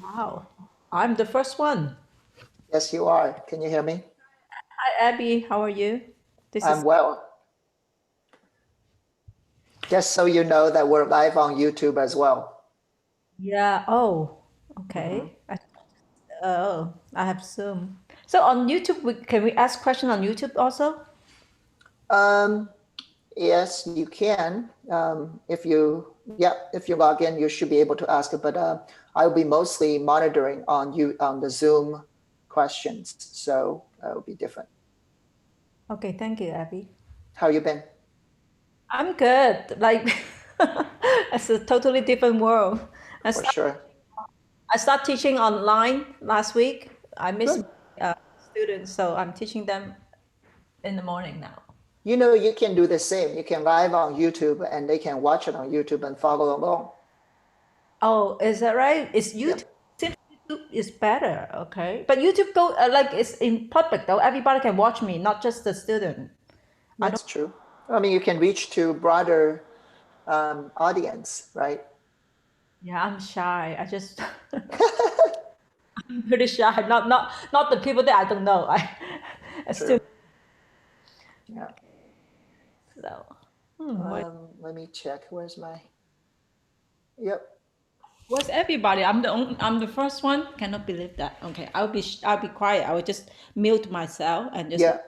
Wow, I'm the first one. Yes, you are. Can you hear me? Hi, Abby. How are you? This I'm is well. Just so you know that we're live on YouTube as well. yeah. Oh, Mhm. okay. I have Zoom. So on YouTube, can we ask question on YouTube also? Um, yes, you can. If you log in, you should be able to ask it. But I'll be mostly monitoring on you on the Zoom questions, so it'll be different. Okay, thank you, Abby. How you been? I'm good. Like it's a totally different world. I For start, sure. I start teaching online last week. I miss Good. my students, so I'm teaching them in the morning now. You know, you can do the same. You can live on YouTube, and they can watch it on YouTube and follow along. Oh, is that right? Is YouTube? Yep, Seems YouTube is better, okay. But YouTube go like it's in public though. Everybody can watch me, not just the student. I don't. that's true. I mean, you can reach to broader audience, right? Yeah, I'm shy. I just I'm pretty shy. Not the people that I don't know. I still True. Yeah. so. What? Let me check. Where's my? Yep. Where's everybody? I'm the first one. Cannot believe that. Okay, I'll be quiet. I will just mute myself and just. Yeah.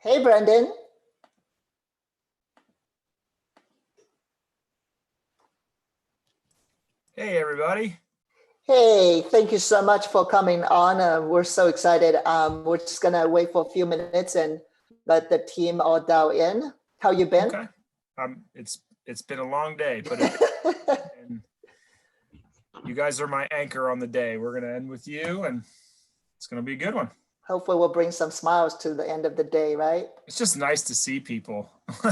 Hey, Brandon. Hey, everybody. Hey, thank you so much for coming on. We're so excited. We're just gonna wait for a few minutes and let the team all dial in. How you been? Okay. It's been a long day, but and you guys are my anchor on the day. We're gonna end with you, and it's gonna be a good one. Hopefully, we'll bring some smiles to the end of the day, right? It's just nice to see people.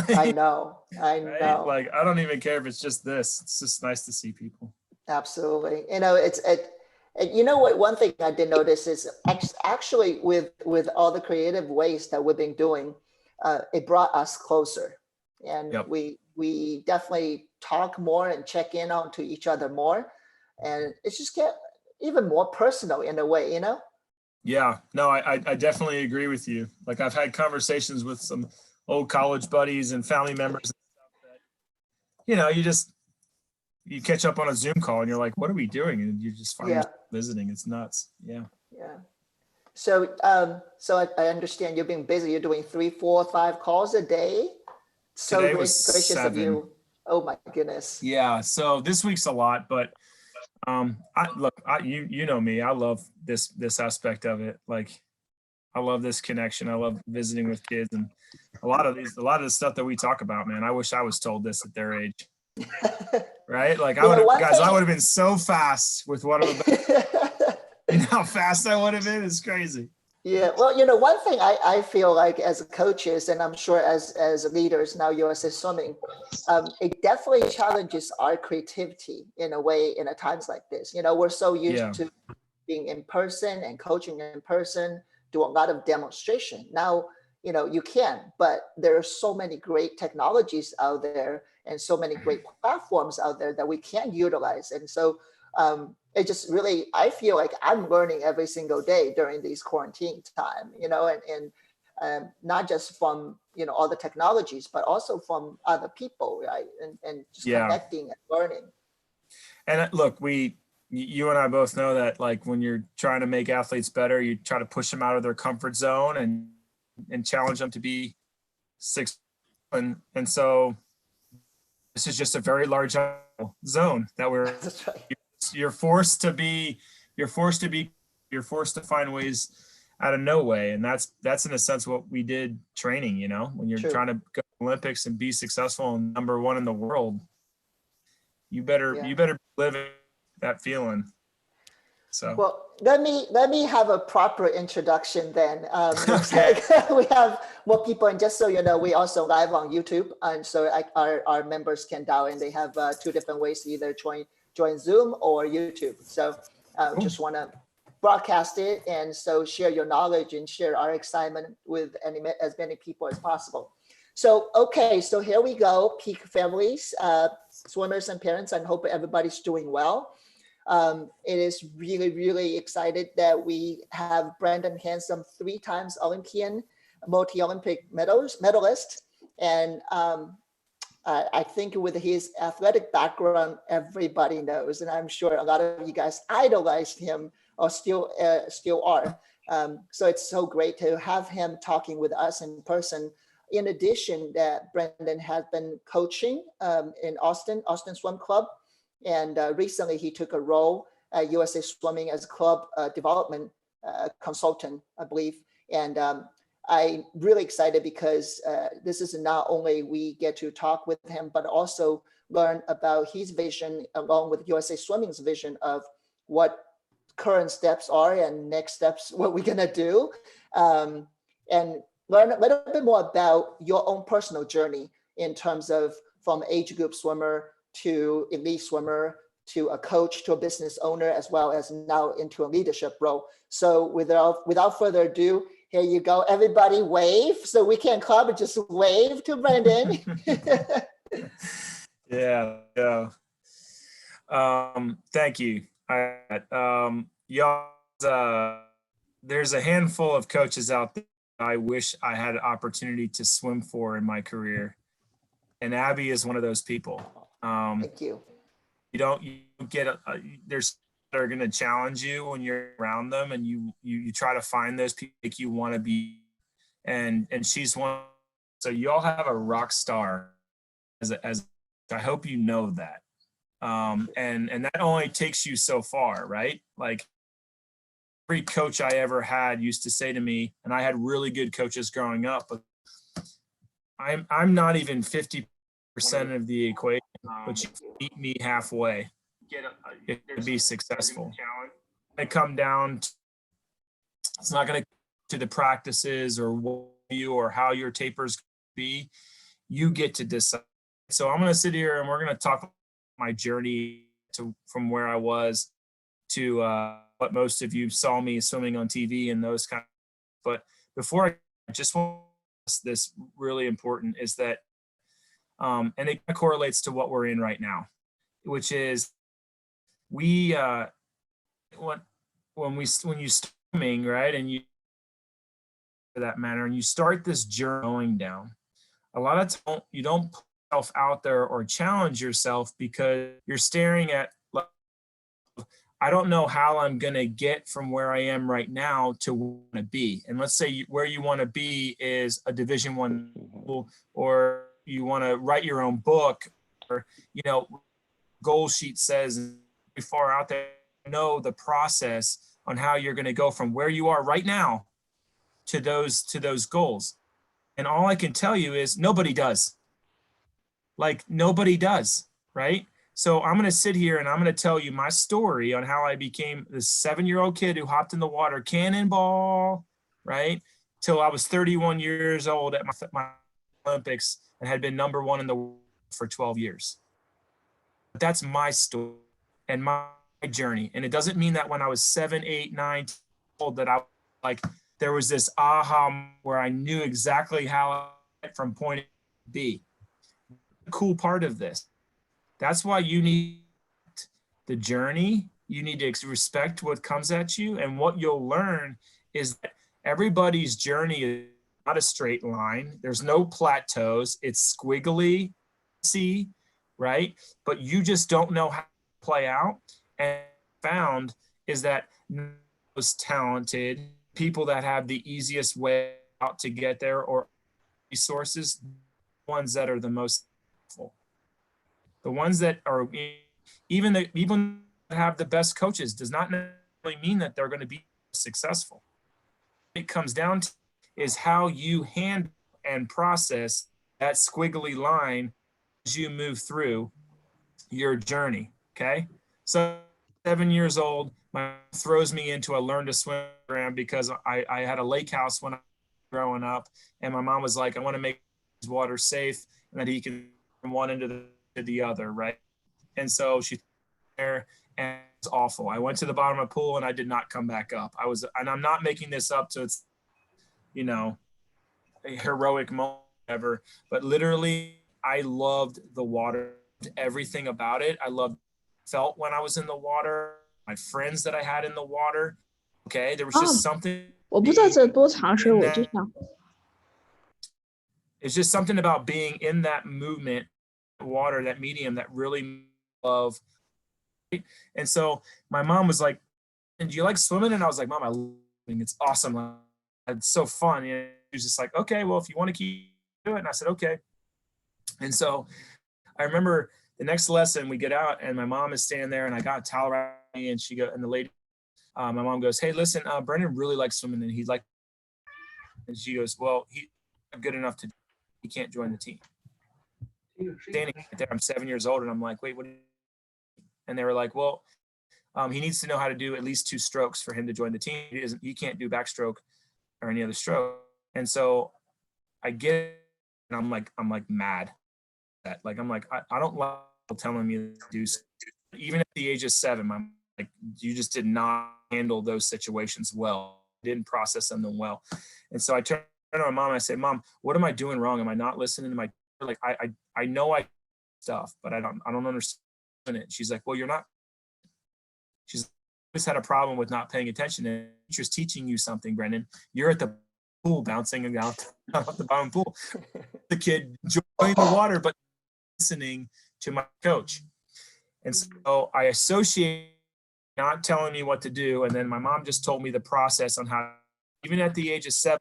I know. I Right? know. Like I don't even care if it's just this. It's just nice to see people. Absolutely. You know, you know what? One thing I did notice is actually with all the creative ways that we've been doing, it brought us closer, and Yep. we we definitely talk more and check in on to each other more. And it's just get even more personal in a way, you know? Yeah, no, I definitely agree with you. Like I've had conversations with some old college buddies and family members and stuff that, you know, you catch up on a Zoom call and you're like, what are we doing? And you just find Yeah. yourself visiting. It's nuts. Yeah. Yeah. So, I understand you're being busy. You're doing 3, 4, 5 calls a day. So Today was gracious of 7. you. Oh my goodness. Yeah. So this week's a lot, but you know me. I love this aspect of it. Like I love this connection. I love visiting with kids, and a lot of the stuff that we talk about, man. I wish I was told this at their age. Right? Like I would have been so fast with what I'm about. You know how fast I would have been? It's crazy. Yeah, well, one thing I feel like as coaches, and I'm sure as leaders now, USA Swimming, it definitely challenges our creativity in a way in a times like this. We're so used to being in person and coaching in person, do a lot of demonstration. Now, you can, but there are so many great technologies out there and so many great platforms out there that we can utilize. And so it just really, I feel like I'm learning every single day during these quarantine time, and not just from, all the technologies, but also from other people, right? And just connecting and learning. And look, you and I both know that like when you're trying to make athletes better, you try to push them out of their comfort zone and challenge them to be successful. And so this is just a very large zone that That's right. you're forced to find ways out of no way. And that's in a sense what we did training, when you're trying to go to the Olympics and be successful and number 1 in the world, you better live that feeling. So well, let me have a proper introduction then. Okay. We have more people, and just so you know, we also live on YouTube, and so our members can dial in. They have 2 different ways to either join Zoom or YouTube. So just want to broadcast it, and so share your knowledge and share our excitement with as many people as possible. So, okay, so here we go. Peak families, swimmers and parents, and hope everybody's doing well. It is really, really excited that we have Brendon Hansen, 3 times Olympian, multi-Olympic medalist. And I think with his athletic background, everybody knows, and I'm sure a lot of you guys idolized him or still are. So it's so great to have him talking with us in person. In addition, that Brendon has been coaching in Austin Swim Club. And recently he took a role at USA Swimming as club development consultant, I believe. And I'm really excited because this is not only we get to talk with him, but also learn about his vision along with USA Swimming's vision of what current steps are and next steps, what we're gonna do. And learn a little bit more about your own personal journey in terms of from age group swimmer to elite swimmer, to a coach, to a business owner, as well as now into a leadership role. So without further ado, here you go. Everybody wave. So we can clap, but just wave to Brendon. Yeah. Thank you. Y'all, there's a handful of coaches out there I wish I had an opportunity to swim for in my career. And Abby is one of those people. Thank you. You get there's that are going to challenge you when you're around them, and you try to find those people like you want to be, and she's one. So you all have a rock star as I hope you know that, and that only takes you so far, right? Like every coach I ever had used to say to me, and I had really good coaches growing up, but I'm not even 50% of the equation, but you beat me halfway to be successful. I come down to, it's not going to the practices or what you or how your tapers be. You get to decide. So I'm going to sit here and we're going to talk my journey from where I was to what most of you saw me swimming on TV and those kind of. But before I just want this really important is that And it correlates to what we're in right now, which is we when you start swimming, right, and you for that matter, and you start this journey going down, a lot of times you don't put yourself out there or challenge yourself because you're staring at, like, I don't know how I'm going to get from where I am right now to where I want to be. And let's say where you want to be is a Division I school, or you want to write your own book, or, you know, goal sheet says very far out there, know the process on how you're going to go from where you are right now to those goals. And all I can tell you is nobody does. Like, nobody does, right? So I'm going to sit here and I'm going to tell you my story on how I became this 7-year-old kid who hopped in the water, cannonball, right? Till I was 31 years old at my Olympics and had been #1 in the world for 12 years. That's my story and my journey. And it doesn't mean that when I was 7, 8, 9 years old that I, like, there was this aha where I knew exactly how I get from point A to B. The cool part of this, that's why you need the journey. You need to respect what comes at you. And what you'll learn is that everybody's journey is not a straight line. There's no plateaus. It's squiggly, see, right? But you just don't know how to play out. And found is that most talented people that have the easiest way out to get there, or resources, ones that are the most helpful. The ones that are even have the best coaches does not necessarily mean that they're going to be successful. What it comes down to is how you handle and process that squiggly line as you move through your journey. Okay. So 7 years old, my mom throws me into a learn to swim program because I had a lake house when I was growing up, and my mom was like, I want to make his water safe and that he can from one end to the other, right? And so she there, and it was awful. I went to the bottom of the pool and I did not come back up. And I'm not making this up, so it's, you know, a heroic moment ever, but literally I loved the water, everything about it. I loved felt when I was in the water, my friends that I had in the water. Okay, there was just something. 我不知道这多长，所以我就想 It's just something about being in that movement, water, that medium that really love. And so my mom was like, "And do you like swimming?" And I was like, "Mom, I love swimming. It's awesome. It's so fun." And she was just like, "Okay, well, if you want to keep doing it." And I said, "Okay." And so I remember the next lesson we get out and my mom is standing there and I got a towel around me, and the lady, my mom goes, "Hey, listen, Brendon really likes swimming and he'd like," and she goes, "Well, he's not good enough to, he can't join the team." Standing right there, I'm 7 years old and I'm like, "Wait, what?" And they were like, "Well, he needs to know how to do at least 2 strokes for him to join the team. He can't do backstroke or any other stroke." And so I get it, and I'm like mad. I don't like people telling me to do. Even at the age of 7, I'm like, you just did not handle those situations well. Didn't process them well. And so I turned to my mom and I said, "Mom, what am I doing wrong? Am I not listening to my, like, I know I stuff, but I don't understand it." She's like, "Well, you're not." She's always had a problem with not paying attention. And the teacher's teaching you something, Brendon. You're at the pool bouncing out the bottom pool. The kid enjoying the water, but listening to my coach. And so I associate not telling me what to do. And then my mom just told me the process on how, even at the age of 7,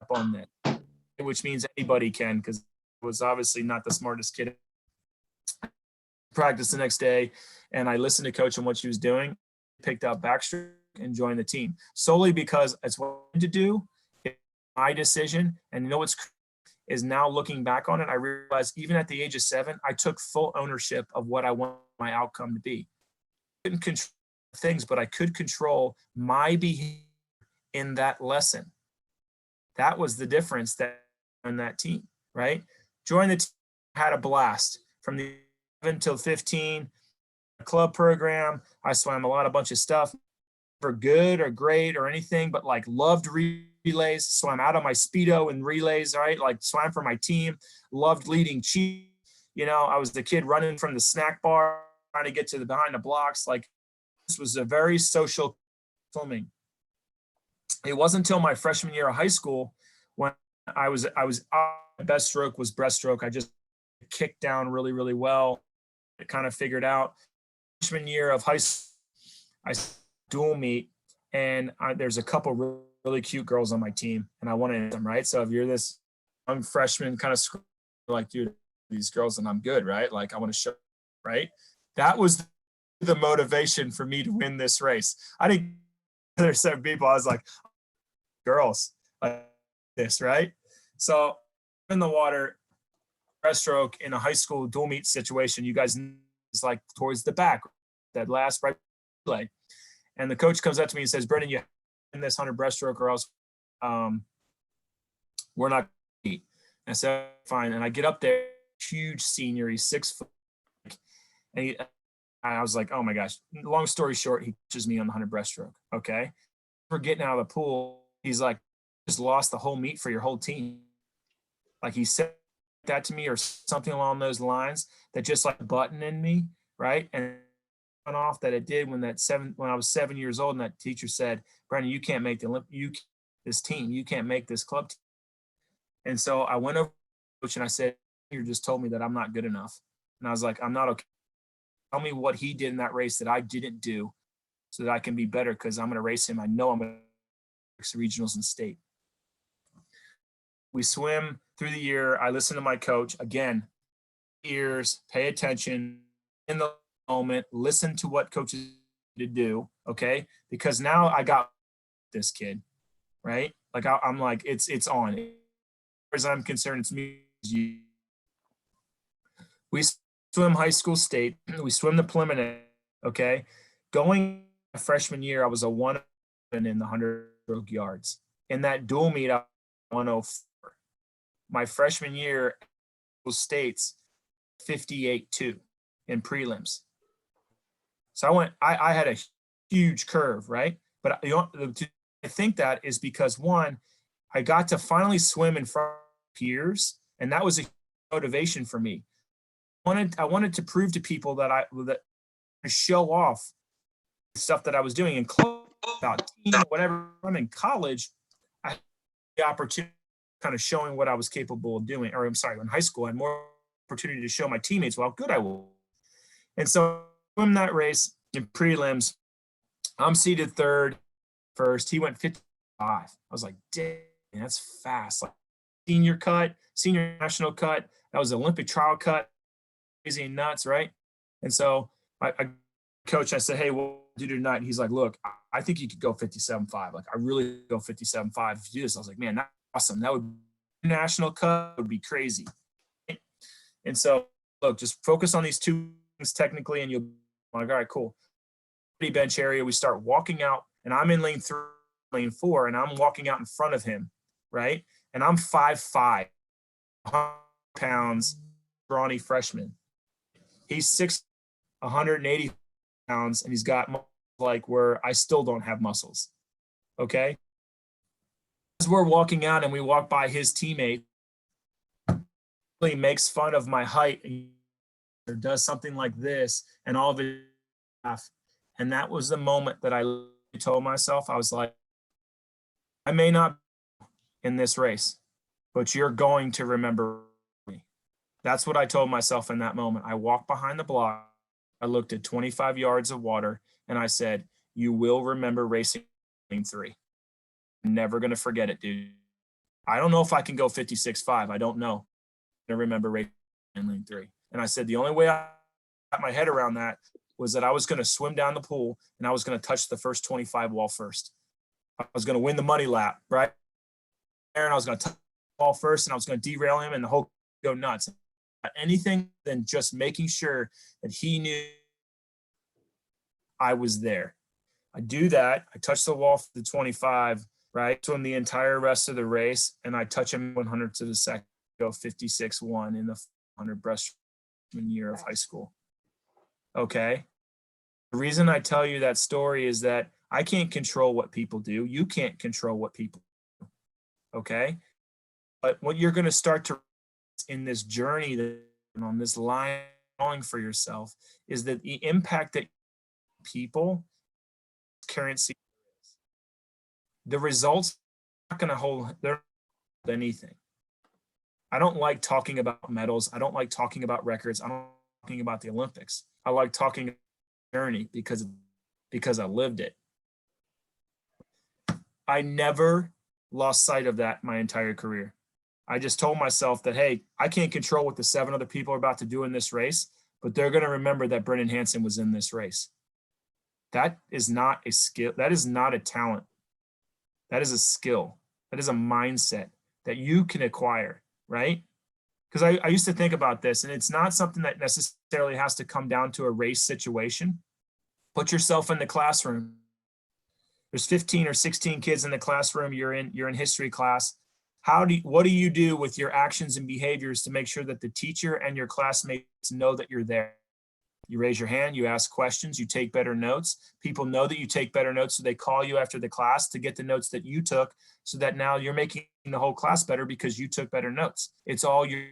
on that, which means anybody can, because I was obviously not the smartest kid. Practice the next day, and I listened to coach and what she was doing, picked up backstroke and joined the team solely because it's what I wanted to do. It's my decision. And you know what's is now looking back on it, I realized even at the age of 7, I took full ownership of what I want my outcome to be. I couldn't control things, but I could control my behavior in that lesson. That was the difference that on that team, right? Joined the team, had a blast from the 7 till 15 club program. I swam a bunch of stuff, for good or great or anything, but like loved relays. Swam out of my Speedo and relays, right? Like swam for my team, loved leading cheat, You know, I was the kid running from the snack bar, trying to get to the behind the blocks. Like, this was a very social swimming. It wasn't until my freshman year of high school when my best stroke was breaststroke. I just kicked down really, really well. It kind of figured out. Freshman year of high school, I dual meet, and there's a couple really cute girls on my team, and I wanted them, right? So if you're this young freshman kind of like, dude, these girls, and I'm good, right? Like, I want to show, right? That was the motivation for me to win this race. I didn't. There's 7 people. I was like, girls, like this, right? So in the water, breaststroke in a high school dual meet situation, you guys is like towards the back, that last right leg. And the coach comes up to me and says, Brendon, you in this 100 breaststroke or else we're not going to meet. And I said, fine. And I get up there, huge senior, he's 6 foot. And I was like, oh my gosh. Long story short, he pushes me on the 100 breaststroke. Okay. We're getting out of the pool. He's like, just lost the whole meet for your whole team. Like, he said that to me or something along those lines that just like button in me, right? And off that it did when I was 7 years old, and that teacher said, Brendon, you can't make this team, you can't make this club team. And so I went over to the coach and I said, you just told me that I'm not good enough. And I was like, I'm not okay. Tell me what he did in that race that I didn't do so that I can be better, because I'm going to race him. I know I'm going to regionals and state. We swim through the year. I listen to my coach again, ears, pay attention in the moment, listen to what coaches to do. Okay. Because now I got this kid, right? Like, I'm like, it's on. As far as I'm concerned, it's me. We swim high school state. We swim the preliminary. Okay. Going freshman year, I was a 1 in the 100 stroke yards. In that dual meet, I 104. My freshman year, states 58.2 in prelims. So I had a huge curve, right? But I think that is because, one, I got to finally swim in front of peers, and that was a motivation for me. I wanted to prove to people that show off the stuff that I was doing in club, about team, whatever. I'm in college, I had the opportunity kind of showing what I was capable of doing, or I'm sorry, in high school, I had more opportunity to show my teammates how good I was. And so I swim that race in prelims. I'm seated third, first. He went 55. I was like, dang, that's fast. Like, senior national cut. That was Olympic trial cut. Crazy and nuts, right? And so I coach, I said, hey, what do you do tonight? And he's like, look, I think you could go 57.5. Like, I really go 57.5 if you do this. I was like, man, that's awesome. That would be national cut, would be crazy. And so, look, just focus on these two things technically, and you'll be like, all right, cool. Bench area, we start walking out, and I'm in lane 3, lane 4, and I'm walking out in front of him, right? And I'm 5'5", 100 pounds, brawny freshman. He's 6', 180 pounds, and he's got like where I still don't have muscles. Okay. As we're walking out and we walk by his teammate, he makes fun of my height or does something like this, and all of it. And that was the moment that I told myself, I was like, I may not be in this race, but you're going to remember me. That's what I told myself in that moment. I walked behind the block. I looked at 25 yards of water, and I said, you will remember racing lane 3. I'm never going to forget it, dude. I don't know if I can go 56.5. I don't know. I remember racing lane 3. And I said, the only way I got my head around that was that I was going to swim down the pool, and I was going to touch the first 25 wall first. I was going to win the money lap, right? And I was going to touch the wall first, and I was going to derail him, and the whole go nuts. Anything than just making sure that he knew I was there. I do that. I touch the wall for the 25, right? Swim the entire rest of the race, and I touch him 100 to the second, go 56.1 in the 100 breaststroke year of high school. Okay. The reason I tell you that story is that I can't control what people do. You can't control what people do. Okay. But what you're going to start to in this journey that on this line drawing for yourself is that the impact that people currency, the results are not going to hold anything. I don't like talking about medals. I don't like talking about records. I don't like talking about the Olympics. I like talking about the journey because I lived it. I never lost sight of that my entire career. I just told myself that, hey, I can't control what the 7 other people are about to do in this race, but they're going to remember that Brendon Hansen was in this race. That is not a skill. That is not a talent. That is a skill. That is a mindset that you can acquire, right? Because I used to think about this, and it's not something that necessarily has to come down to a race situation. Put yourself in the classroom. There's 15 or 16 kids in the classroom. You're in history class. What do you do with your actions and behaviors to make sure that the teacher and your classmates know that you're there? You raise your hand, you ask questions, you take better notes. People know that you take better notes, so they call you after the class to get the notes that you took, so that now you're making the whole class better because you took better notes. It's all your,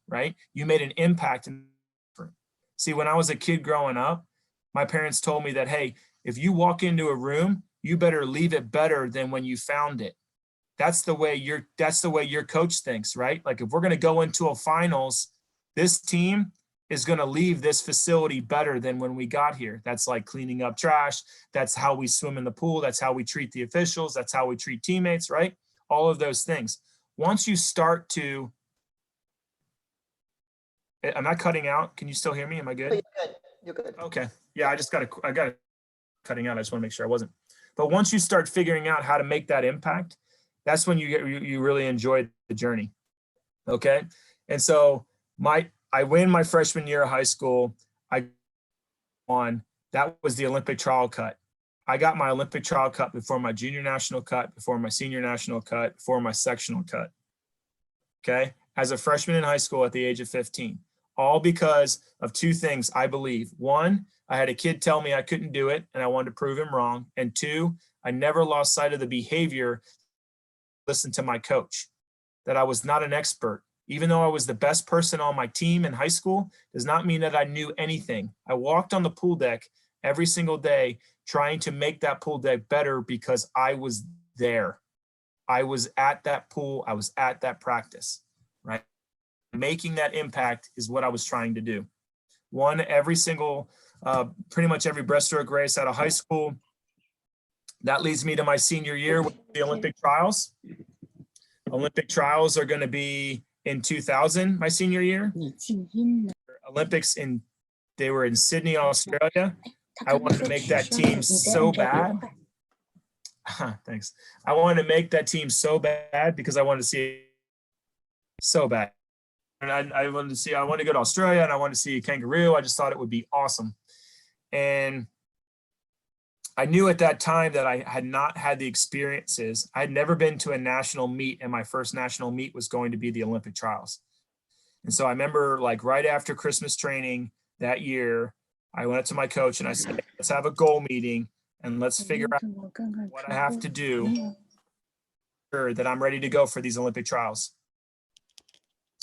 right? You made an impact. See, when I was a kid growing up, my parents told me that, hey, if you walk into a room, you better leave it better than when you found it. That's the way your coach thinks, right? Like, if we're going to go into a finals, this team is going to leave this facility better than when we got here. That's like cleaning up trash. That's how we swim in the pool. That's how we treat the officials. That's how we treat teammates, right? All of those things. Once you start to, am I cutting out? Can you still hear me? Am I good? You're good. You're good. Okay. Yeah, I got it cutting out. I just want to make sure I wasn't. But once you start figuring out how to make that impact, that's when you really enjoy the journey. Okay. And so I win my freshman year of high school. That was the Olympic trial cut. I got my Olympic trial cut before my junior national cut, before my senior national cut, before my sectional cut. Okay. As a freshman in high school at the age of 15, all because of 2 things, I believe. 1, I had a kid tell me I couldn't do it and I wanted to prove him wrong. And 2, I never lost sight of the behavior, listen to my coach, that I was not an expert. Even though I was the best person on my team in high school, does not mean that I knew anything. I walked on the pool deck every single day trying to make that pool deck better because I was there. I was at that pool. I was at that practice, right? Making that impact is what I was trying to do. Won every single, pretty much every breaststroke race out of high school. That leads me to my senior year with the Olympic trials. Olympic trials are going to be in 2000, my senior year. Olympics they were in Sydney, Australia. I wanted to make that team so bad. Thanks. I wanted to make that team so bad because I wanted to see it so bad. And I wanted to go to Australia and I wanted to see a kangaroo. I just thought it would be awesome. And I knew at that time that I had not had the experiences. I had never been to a national meet, and my first national meet was going to be the Olympic trials. And so I remember, like, right after Christmas training that year, I went up to my coach and I said, let's have a goal meeting and let's figure out what I have to do that I'm ready to go for these Olympic trials.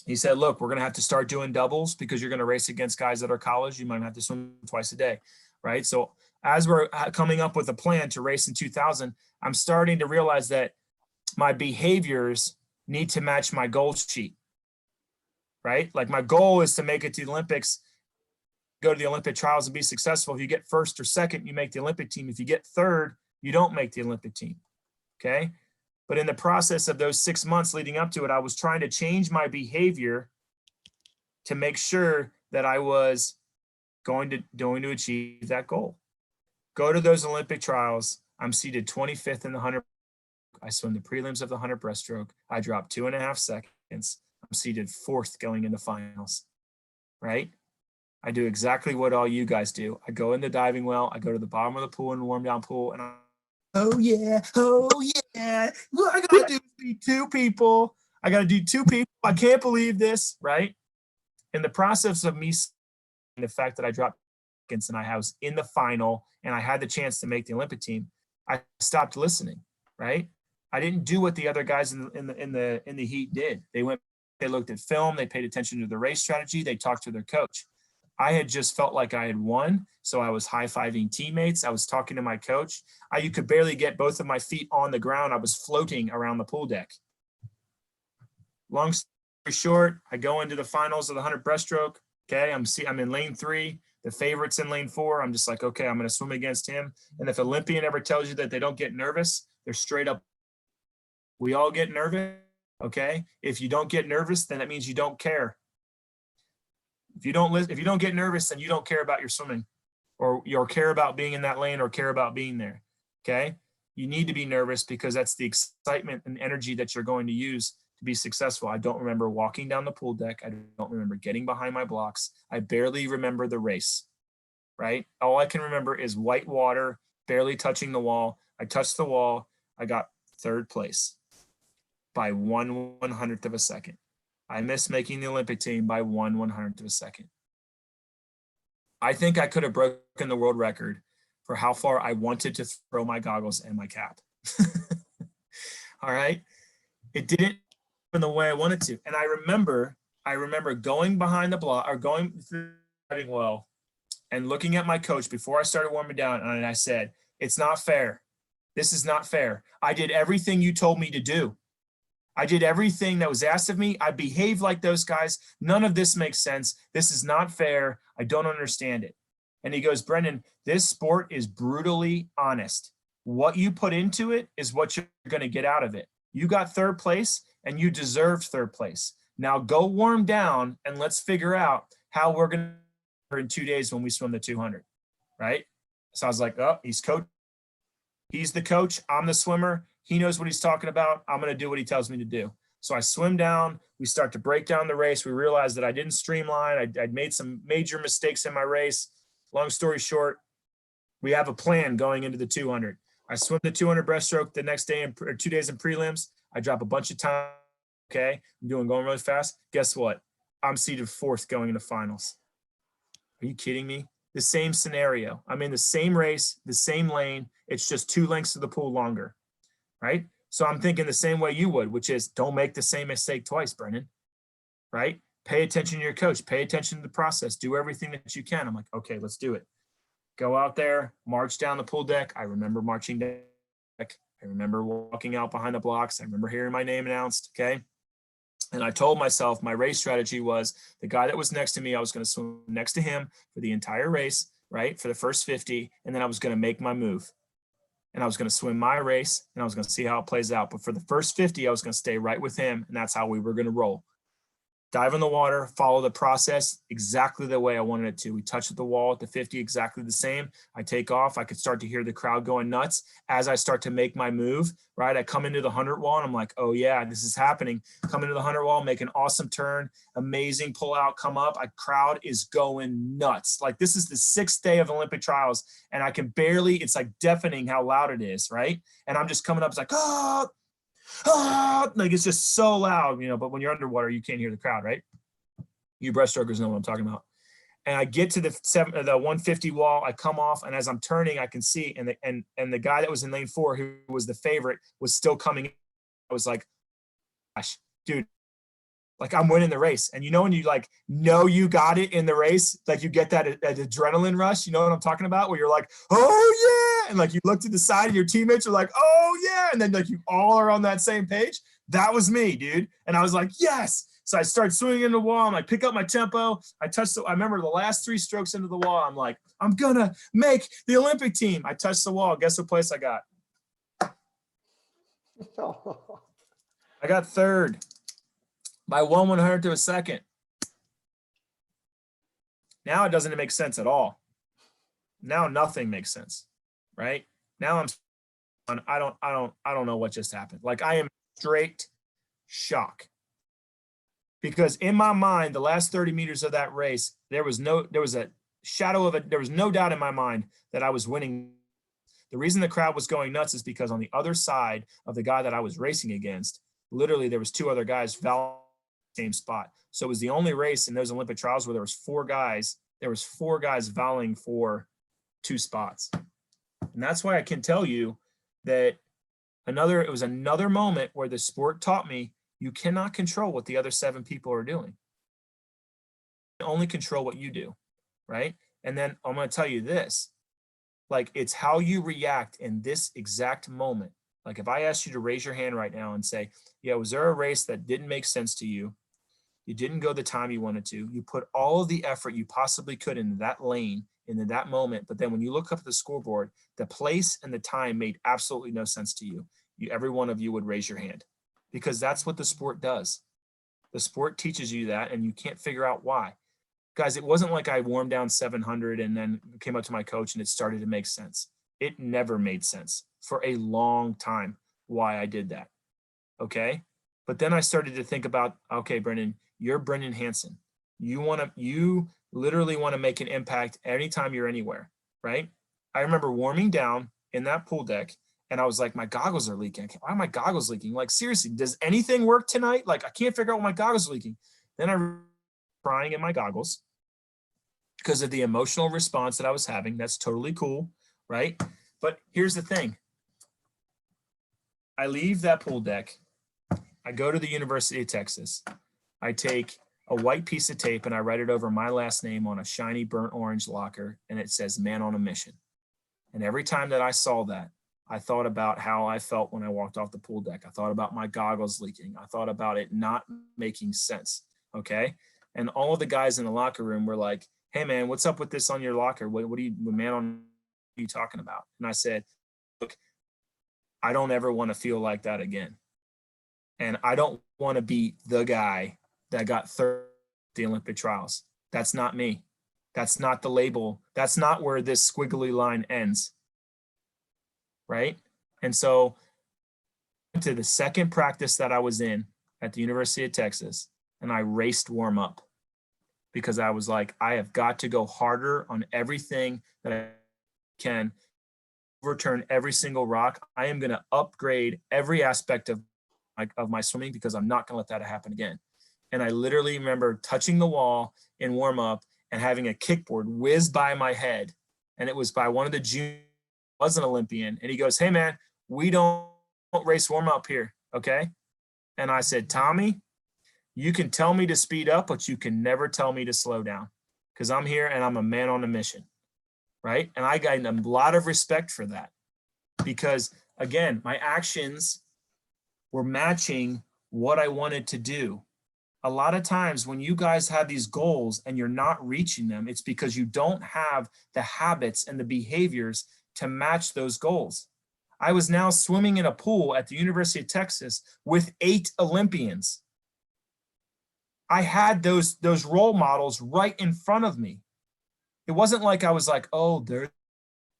He said, look, we're going to have to start doing doubles because you're going to race against guys that are college. You might have to swim twice a day, right? So as we're coming up with a plan to race in 2000, I'm starting to realize that my behaviors need to match my goal sheet, right? Like, my goal is to make it to the Olympics, go to the Olympic trials and be successful. If you get first or second, you make the Olympic team. If you get third, you don't make the Olympic team, okay? But in the process of those 6 months leading up to it, I was trying to change my behavior to make sure that I was going to achieve that goal. Go to those Olympic trials. I'm seated 25th in the 100. I swim the prelims of the 100 breaststroke. I drop 2.5 seconds. I'm seated 4th going into finals, right? I do exactly what all you guys do. I go in the diving well. I go to the bottom of the pool in the warm down pool, and oh yeah. What I gotta do is beat 2 people. I gotta do 2 people. I can't believe this, right? In the process of me, the fact that I dropped seconds and I was in the final and I had the chance to make the Olympic team, I stopped listening, right? I didn't do what the other guys in the heat did. They went They looked at film, they paid attention to the race strategy, they talked to their coach. I had just felt like I had won, so I was high-fiving teammates. I was talking to my coach. You could barely get both of my feet on the ground. I was floating around the pool deck. Long story short, I go into the finals of the 100 breaststroke. Okay, I'm in lane 3. The favorite's in lane 4. I'm just like, okay, I'm going to swim against him. And if Olympian ever tells you that they don't get nervous, they're straight up. We all get nervous. Okay, if you don't get nervous, then that means you don't care. If you don't get nervous, then you don't care about your swimming, or care about being in that lane, or care about being there. Okay, you need to be nervous because that's the excitement and energy that you're going to use to be successful. I don't remember walking down the pool deck. I don't remember getting behind my blocks. I barely remember the race, right? All I can remember is white water, barely touching the wall. I touched the wall. I got 3rd place by 1/100th of a second. I missed making the Olympic team by 1/100th of a second. I think I could have broken the world record for how far I wanted to throw my goggles and my cap. All right. It didn't happen the way I wanted to. And I remember going behind the block, or going through driving well, and looking at my coach before I started warming down. And I said, it's not fair. This is not fair. I did everything you told me to do. I did everything that was asked of me. I behaved like those guys. None of this makes sense. This is not fair. I don't understand it. And he goes, Brendon, this sport is brutally honest. What you put into it is what you're going to get out of it. You got 3rd place and you deserved 3rd place. Now go warm down and let's figure out how we're going to in 2 days when we swim the 200, right? So I was like, oh, he's coach. He's the coach. I'm the swimmer. He knows what he's talking about. I'm going to do what he tells me to do. So I swim down. We start to break down the race. We realize that I didn't streamline. I'd made some major mistakes in my race. Long story short, we have a plan going into the 200. I swim the 200 breaststroke the next day, or 2 days in prelims. I drop a bunch of time. Okay, I'm going really fast. Guess what? I'm seeded 4th going into finals. Are you kidding me? The same scenario. I'm in the same race, the same lane. It's just 2 lengths of the pool longer. Right? So I'm thinking the same way you would, which is don't make the same mistake twice, Brendon, right? Pay attention to your coach, pay attention to the process, do everything that you can. I'm like, okay, let's do it. Go out there, march down the pool deck. I remember marching deck. I remember walking out behind the blocks. I remember hearing my name announced, okay? And I told myself my race strategy was the guy that was next to me, I was going to swim next to him for the entire race, right? For the first 50, and then I was going to make my move. And I was going to swim my race, and I was going to see how it plays out. But for the first 50, I was going to stay right with him, and that's how we were going to roll. Dive in the water, follow the process exactly the way I wanted it to. We touched the wall at the 50, exactly the same. I take off. I could start to hear the crowd going nuts as I start to make my move, right? I come into the 100 wall, and I'm like, oh, yeah, this is happening. Come into the 100 wall, make an awesome turn, amazing pull out, come up. A crowd is going nuts. Like, this is the 6th day of Olympic trials, and I can barely, it's like deafening how loud it is, right? And I'm just coming up, it's like, oh, like it's just so loud, you know, but when you're underwater, you can't hear the crowd, right? You breaststrokers know what I'm talking about. And I get to the 150 wall, I come off, and as I'm turning, I can see, and the guy that was in lane 4, who was the favorite, was still coming in. I was like, gosh, dude, like I'm winning the race. And you know, when you like know you got it in the race, like you get that adrenaline rush, you know what I'm talking about? Where you're like, oh yeah. And like you look to the side and your teammates are like, oh yeah. And then like you all are on that same page. That was me, dude. And I was like, yes. So I start swinging in the wall. I'm like, pick up my tempo. I remember the last 3 strokes into the wall. I'm like, I'm gonna make the Olympic team. I touched the wall. Guess what place I got? I got 3rd. By 1/100th of a second. Now it doesn't make sense at all. Now nothing makes sense, right? Now I don't know what just happened. Like I am straight shock. Because in my mind, the last 30 meters of that race, there was no doubt in my mind that I was winning. The reason the crowd was going nuts is because on the other side of the guy that I was racing against, literally there was 2 other guys same spot. So it was the only race in those Olympic trials where there was 4 guys. There was 4 guys vying for 2 spots. And that's why I can tell you that it was another moment where the sport taught me You cannot control what the other 7 people are doing. You only control what you do, right? And then I'm going to tell you this, like, it's how you react in this exact moment. Like, if I asked you to raise your hand right now and say, yeah, was there a race that didn't make sense to you? You didn't go the time you wanted to. You put all of the effort you possibly could into that lane, into that moment. But then when you look up at the scoreboard, the place and the time made absolutely no sense to you. Every one of you would raise your hand, because that's what the sport does. The sport teaches you that, and you can't figure out why. Guys, it wasn't like I warmed down 700 and then came up to my coach and it started to make sense. It never made sense for a long time why I did that. Okay. But then I started to think about, okay, Brendon, you're Brendon Hansen. You literally want to make an impact anytime you're anywhere, right? I remember warming down in that pool deck and I was like, my goggles are leaking. Why are my goggles leaking? Like, seriously, does anything work tonight? Like, I can't figure out why my goggles are leaking. Then I crying in my goggles because of the emotional response that I was having. That's totally cool, right? But here's the thing. I leave that pool deck. I go to the University of Texas. I take a white piece of tape and I write it over my last name on a shiny burnt orange locker, and it says "Man on a Mission." And every time that I saw that, I thought about how I felt when I walked off the pool deck. I thought about my goggles leaking. I thought about it not making sense, okay? And all of the guys in the locker room were like, hey man, what's up with this on your locker? What are you, man on, what are you talking about? And I said, look, I don't ever want to feel like that again. And I don't want to be the guy that got third at the Olympic trials. That's not me. That's not the label. That's not where this squiggly line ends. Right? And so to the second practice that I was in at the University of Texas, and I raced warm up because I was like, I have got to go harder on everything that I can, overturn every single rock. I am going to upgrade every aspect of my swimming because I'm not going to let that happen again. And I literally remember touching the wall in warm up and having a kickboard whiz by my head. And it was by one of the juniors, was an Olympian. And he goes, hey man, we don't race warm up here. Okay. And I said, Tommy, you can tell me to speed up, but you can never tell me to slow down, because I'm here and I'm a man on a mission. Right. And I got a lot of respect for that because, again, my actions were matching what I wanted to do. A lot of times when you guys have these goals and you're not reaching them, it's because you don't have the habits and the behaviors to match those goals. I was now swimming in a pool at the University of Texas with 8 Olympians. I had those role models right in front of me. It wasn't like I was like, oh, they're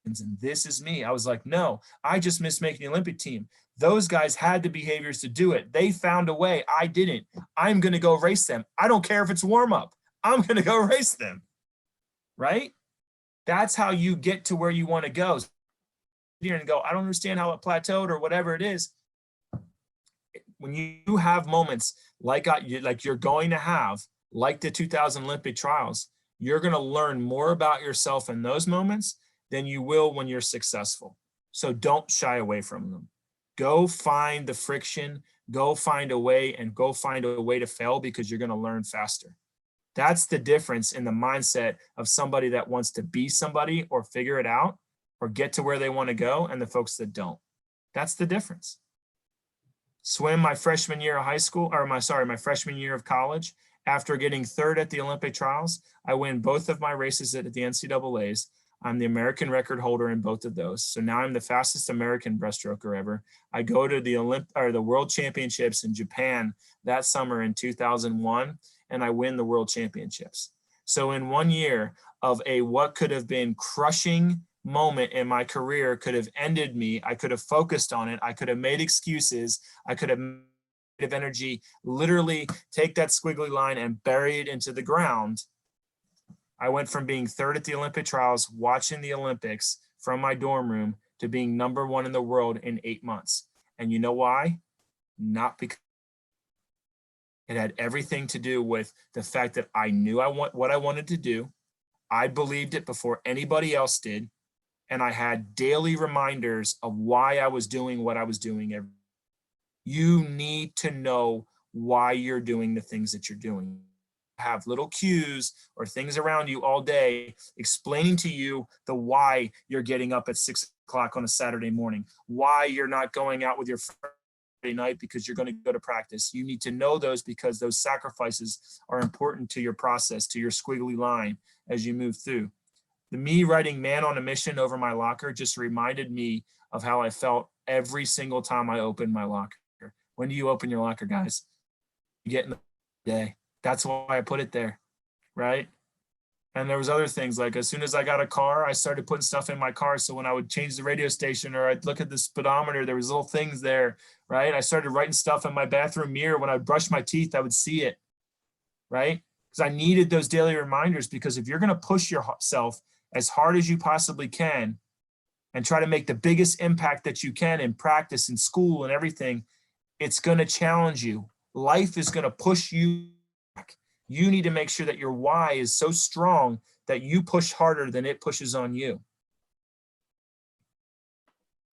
and this is me. I was like, no, I just missed making the Olympic team. Those guys had the behaviors to do it. They found a way. I didn't. I'm going to go race them. I don't care if it's warm up. I'm going to go race them. Right? That's how you get to where you want to go. Here and go, I don't understand how it plateaued or whatever it is. When you have moments like you're going to have, like the 2000 Olympic trials, you're going to learn more about yourself in those moments than you will when you're successful. So don't shy away from them. Go find the friction, go find a way, and go find a way to fail, because you're going to learn faster. That's the difference in the mindset of somebody that wants to be somebody or figure it out or get to where they want to go, and the folks that don't. That's the difference. Swim my freshman year of high school, or my freshman year of college. After getting third at the Olympic trials, I win both of my races at the NCAAs. I'm the American record holder in both of those. So now I'm the fastest American breaststroker ever. I go to the World Championships in Japan that summer in 2001, and I win the World Championships. So in 1 year of what could have been crushing moment in my career, could have ended me. I could have focused on it. I could have made excuses. I could have made energy, literally take that squiggly line and bury it into the ground. I went from being third at the Olympic trials, watching the Olympics from my dorm room, to being number 1 in the world in 8 months. And you know why? Not because it had everything to do with the fact that I knew what I wanted to do. I believed it before anybody else did. And I had daily reminders of why I was doing what I was doing. You need to know why you're doing the things that you're doing. Have little cues or things around you all day explaining to you the why you're getting up at 6 o'clock on a Saturday morning, why you're not going out with your Friday night because you're going to go to practice. You need to know those because those sacrifices are important to your process, to your squiggly line as you move through. The me writing "man on a mission" over my locker just reminded me of how I felt every single time I opened my locker. When do you open your locker, guys? You get in the day. That's why I put it there, right? And there was other things, like as soon as I got a car, I started putting stuff in my car. So when I would change the radio station or I'd look at the speedometer, there was little things there, right? I started writing stuff in my bathroom mirror. When I would brush my teeth, I would see it, right? Because I needed those daily reminders, because if you're going to push yourself as hard as you possibly can and try to make the biggest impact that you can in practice and school and everything, it's going to challenge you. Life is going to push you back. You need to make sure that your why is so strong that you push harder than it pushes on you.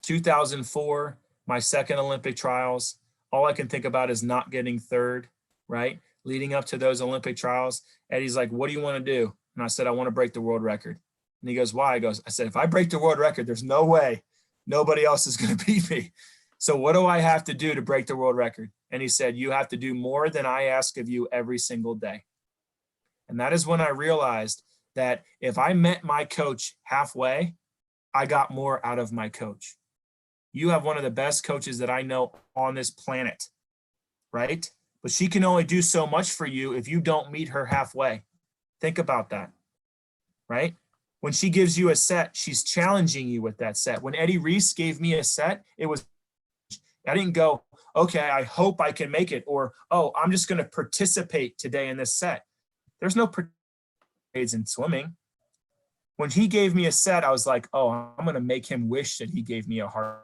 2004, my second Olympic trials, all I can think about is not getting third, right? Leading up to those Olympic trials, Eddie's like, "What do you want to do?" And I said, "I want to break the world record." And he goes, "Why?" I said, "If I break the world record, there's no way nobody else is going to beat me. So what do I have to do to break the world record?" And he said, "You have to do more than I ask of you every single day." And that is when I realized that if I met my coach halfway, I got more out of my coach. You have one of the best coaches that I know on this planet, right? But she can only do so much for you if you don't meet her halfway. Think about that, right? When she gives you a set, she's challenging you with that set. When Eddie Reese gave me a set, I didn't go, "Okay, I hope I can make it," or, "Oh, I'm just going to participate today in this set." There's no participation in swimming. When he gave me a set, I was like, "Oh, I'm going to make him wish that he gave me a hard.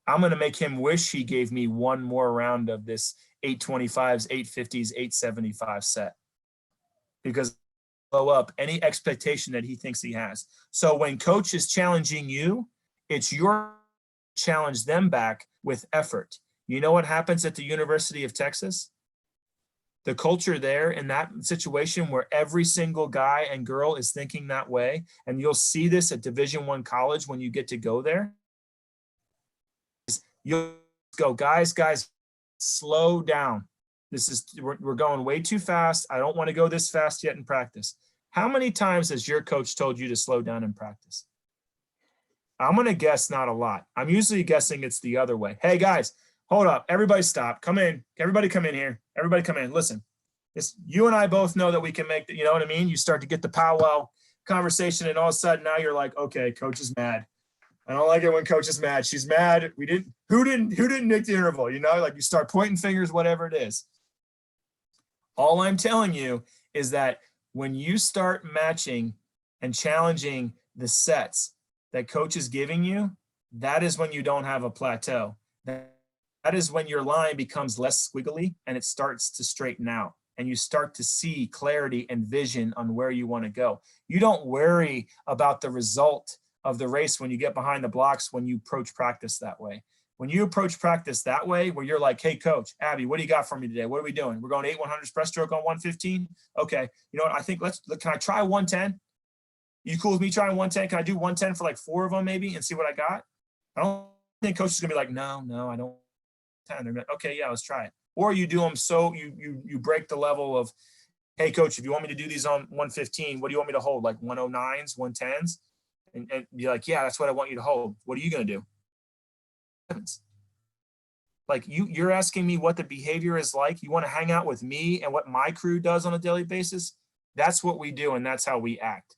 I'm going to make him wish he gave me one more round of this 825s, 850s, 875 set, because blow up any expectation that he thinks he has." So when coach is challenging you, it's your challenge them back with effort. You know what happens at the University of Texas? The culture there in that situation where every single guy and girl is thinking that way, and you'll see this at Division I college when you get to go there, is you'll go, guys, slow down. We're going way too fast. I don't want to go this fast yet in practice. How many times has your coach told you to slow down in practice? I'm going to guess not a lot. I'm usually guessing it's the other way. "Hey guys, hold up. Everybody stop. Come in. Everybody come in here. Everybody come in. Listen, you and I both know that we can make you know what I mean? You start to get the powwow conversation, and all of a sudden now you're like, "Okay, coach is mad. I don't like it when coach is mad. She's mad. Who didn't nick the interval?" You know, like you start pointing fingers, whatever it is. All I'm telling you is that when you start matching and challenging the sets that coach is giving you, that is when you don't have a plateau. That is when your line becomes less squiggly and it starts to straighten out, and you start to see clarity and vision on where you want to go. You don't worry about the result of the race when you get behind the blocks when you approach practice that way. When you approach practice that way, where you're like, "Hey coach, Abby, what do you got for me today? What are we doing? We're going 8/100 breaststroke on 115. Okay, you know what? I think can I try 110? You cool with me trying 110? Can I do 110 for like 4 of them maybe and see what I got?" I don't think coach is gonna be like, no, I don't. 10. They're like, "Okay, yeah, let's try it." Or you do them so you break the level of, "Hey coach, if you want me to do these on 115, what do you want me to hold? Like 109s, 110s? And be like, "Yeah, that's what I want you to hold. What are you gonna do?" Like you're asking me what the behavior is like. You want to hang out with me and what my crew does on a daily basis? That's what we do, and that's how we act.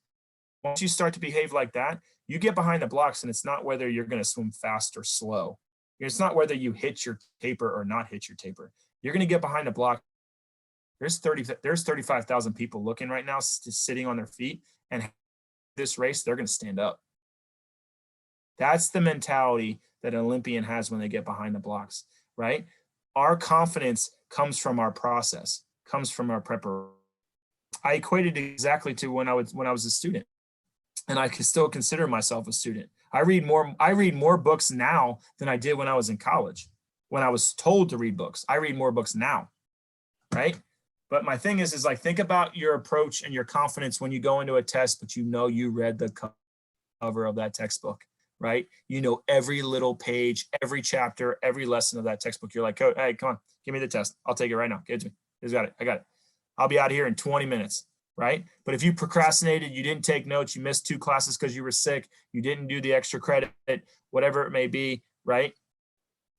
Once you start to behave like that, you get behind the blocks, and it's not whether you're going to swim fast or slow. It's not whether you hit your taper or not hit your taper. You're going to get behind the block. There's 35,000 people looking right now, sitting on their feet, and this race, they're going to stand up. That's the mentality that an Olympian has when they get behind the blocks, right? Our confidence comes from our process, comes from our preparation. I equated it exactly to when I was a student, and I can still consider myself a student. I read more books now than I did when I was in college. when I was told to read books. I read more books now, right? But my thing is like, think about your approach and your confidence when you go into a test, but you know you read the cover of that textbook, right? You know every little page, every chapter, every lesson of that textbook. You're like, oh, hey, come on, give me the test. I'll take it right now. Give it to me. He's got it. I got it. I'll be out of here in 20 minutes, right? But if you procrastinated, you didn't take notes, you missed 2 classes because you were sick, you didn't do the extra credit, whatever it may be, right?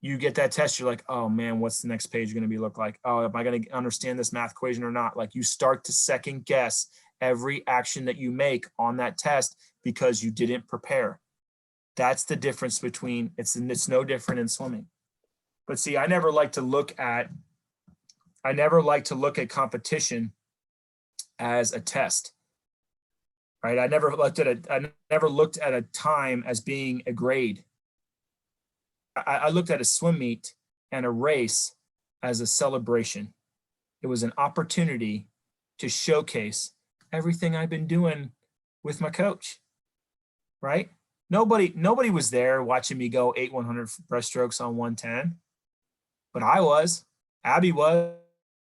You get that test, you're like, oh man, what's the next page going to be look like? Oh, am I going to understand this math equation or not? Like, you start to second guess every action that you make on that test because you didn't prepare. That's the difference between, it's no different in swimming. But see, I never like to look at competition as a test, right? I never looked at a time as being a grade. I looked at a swim meet and a race as a celebration. It was an opportunity to showcase everything I've been doing with my coach, right? Nobody was there watching me go 8 100 breaststrokes on 110, but I was. Abby was.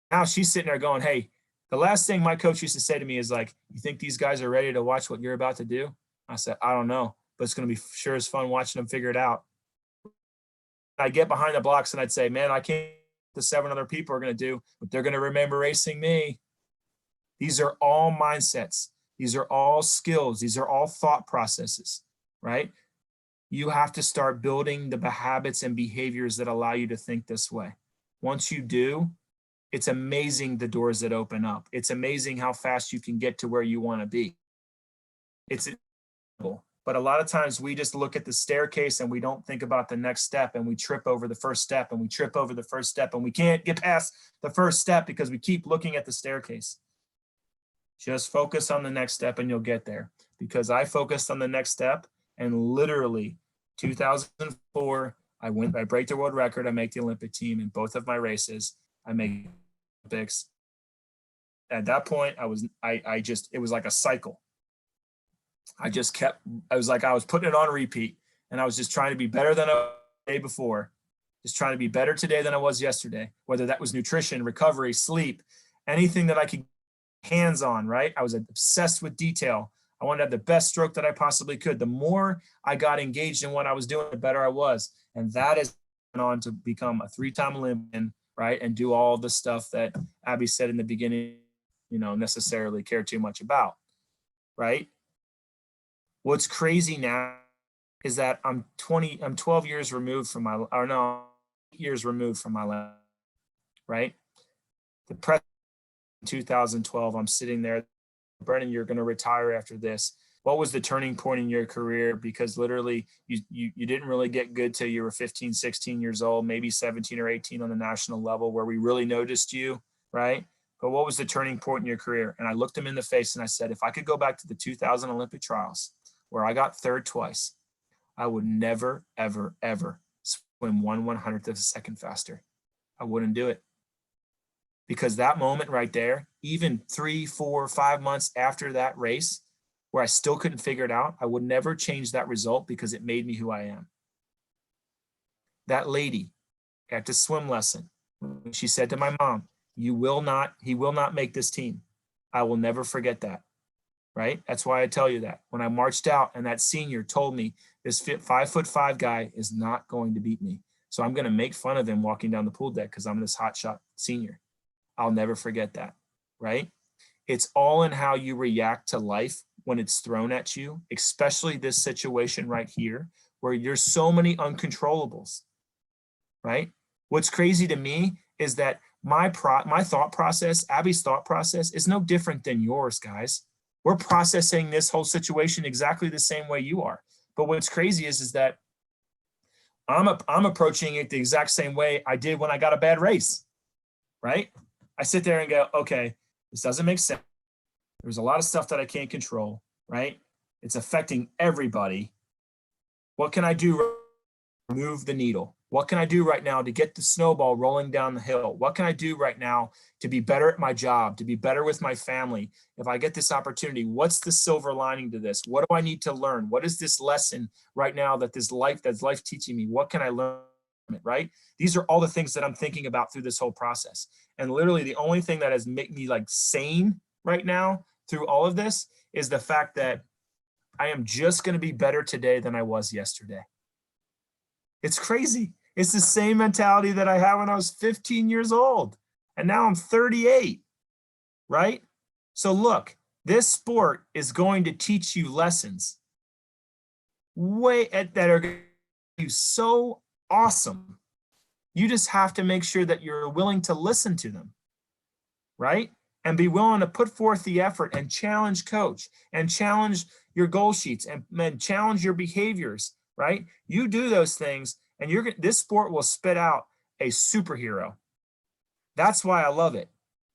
Now she's sitting there going, hey, the last thing my coach used to say to me is like, you think these guys are ready to watch what you're about to do? I said, I don't know, but it's going to be sure as fun watching them figure it out. I'd get behind the blocks and I'd say, man, I can't, the 7 other people are going to do, but they're going to remember racing me. These are all mindsets. These are all skills. These are all thought processes, right? You have to start building the habits and behaviors that allow you to think this way. Once you do, it's amazing the doors that open up. It's amazing how fast you can get to where you want to be. It's incredible. But a lot of times we just look at the staircase and we don't think about the next step, and we trip over the first step and we trip over the first step and we can't get past the first step because we keep looking at the staircase. Just focus on the next step and you'll get there. Because I focused on the next step, and literally 2004, I break the world record. I make the Olympic team in both of my races. I make Olympics. At that point, it was like a cycle. I was putting it on repeat, and I was just trying to be better than the day before, just trying to be better today than I was yesterday, whether that was nutrition, recovery, sleep, anything that I could get hands on, right? I was obsessed with detail. I wanted to have the best stroke that I possibly could. The more I got engaged in what I was doing, the better I was. And that is on to become a 3-time Olympian, right? And do all the stuff that Abby said in the beginning, necessarily care too much about, right? What's crazy now is that I'm 12 years removed from my, 8 years removed from my last, right? The press in 2012, I'm sitting there, Brendon, you're going to retire after this. What was the turning point in your career? Because literally you didn't really get good till you were 15, 16 years old, maybe 17 or 18 on the national level where we really noticed you, right? But what was the turning point in your career? And I looked him in the face and I said, if I could go back to the 2000 Olympic trials where I got third twice, I would never, ever, ever swim 1/100th of a second faster. I wouldn't do it. Because that moment right there, even 3, 4, 5 months after that race, where I still couldn't figure it out, I would never change that result because it made me who I am. That lady at the swim lesson, she said to my mom, he will not make this team. I will never forget that, right? That's why I tell you that. When I marched out and that senior told me this 5'5" guy is not going to beat me. So I'm going to make fun of him walking down the pool deck because I'm this hotshot senior. I'll never forget that, right? It's all in how you react to life when it's thrown at you, especially this situation right here, where there's so many uncontrollables, right? What's crazy to me is that my thought process, Abby's thought process, is no different than yours, guys. We're processing this whole situation exactly the same way you are. But what's crazy is that I'm approaching it the exact same way I did when I got a bad race, right? I sit there and go, okay, this doesn't make sense. There's a lot of stuff that I can't control, right? It's affecting everybody. What can I do to move the needle? What can I do right now to get the snowball rolling down the hill? What can I do right now to be better at my job, to be better with my family? If I get this opportunity, what's the silver lining to this? What do I need to learn? What is this lesson right now that's life teaching me? What can I learn right? These are all the things that I'm thinking about through this whole process. And literally the only thing that has made me like sane right now through all of this is the fact that I am just going to be better today than I was yesterday. It's crazy. It's the same mentality that I had when I was 15 years old. And now I'm 38, right? So look, this sport is going to teach you lessons that are going to be so awesome. You just have to make sure that you're willing to listen to them, right? And be willing to put forth the effort and challenge coach and challenge your goal sheets and challenge your behaviors, right? You do those things and this sport will spit out a superhero. That's why I love it.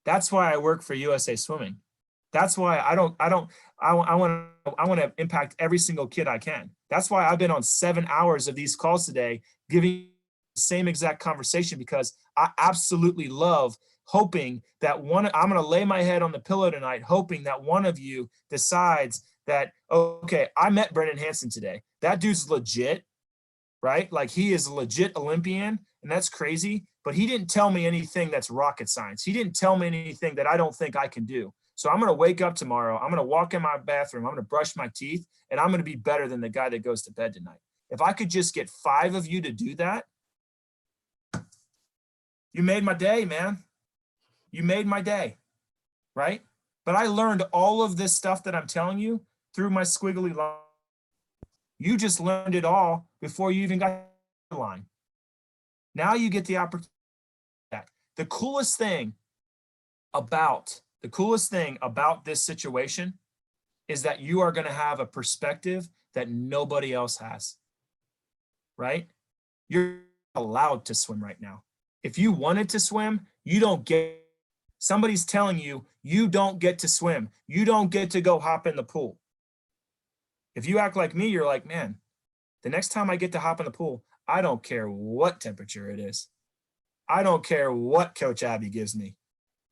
That's why I work for USA Swimming. That's why I want to impact every single kid I can. That's why I've been on 7 hours of these calls today, giving the same exact conversation, because I absolutely love hoping that I'm going to lay my head on the pillow tonight, hoping that one of you decides that, okay, I met Brendon Hansen today. That dude's legit, right? Like he is a legit Olympian, and that's crazy, but he didn't tell me anything that's rocket science. He didn't tell me anything that I don't think I can do. So I'm going to wake up tomorrow. I'm going to walk in my bathroom. I'm going to brush my teeth, and I'm going to be better than the guy that goes to bed tonight. If I could just get 5 of you to do that, you made my day, man. You made my day, right? But I learned all of this stuff that I'm telling you through my squiggly line. You just learned it all before you even got the line. Now you get the opportunity. The coolest thing about this situation is that you are going to have a perspective that nobody else has, right? You're allowed to swim right now. If you wanted to swim, you don't get, somebody's telling you, you don't get to swim. You don't get to go hop in the pool. If you act like me, you're like, man, the next time I get to hop in the pool, I don't care what temperature it is. I don't care what Coach Abby gives me.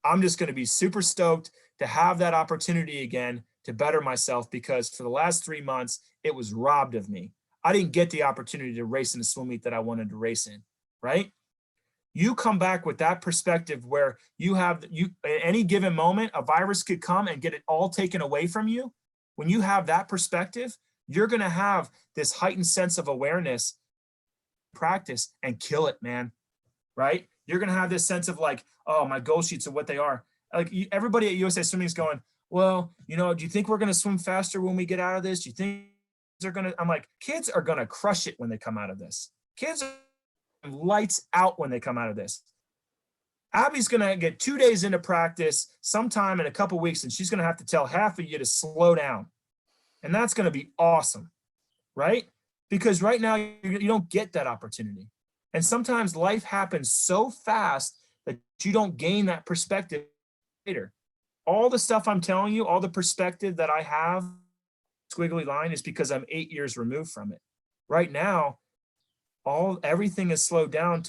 I'm just going to be super stoked to have that opportunity again to better myself, because for the last 3 months, it was robbed of me. I didn't get the opportunity to race in a swim meet that I wanted to race in, right? You come back with that perspective where at any given moment, a virus could come and get it all taken away from you. When you have that perspective, you're going to have this heightened sense of awareness, practice, and kill it, man, right? You're going to have this sense of like, oh, my goal sheets are what they are. Like everybody at USA Swimming is going, well, do you think we're going to swim faster when we get out of this? Do you think they're going to, I'm like, kids are going to crush it when they come out of this. Kids are lights out when they come out of this. Abby's going to get 2 days into practice sometime in a couple weeks, and she's going to have to tell half of you to slow down. And that's going to be awesome, right? Because right now you don't get that opportunity. And sometimes life happens so fast that you don't gain that perspective later. All the stuff I'm telling you, all the perspective that I have, squiggly line, is because I'm 8 years removed from it. Right now, everything is slowed down.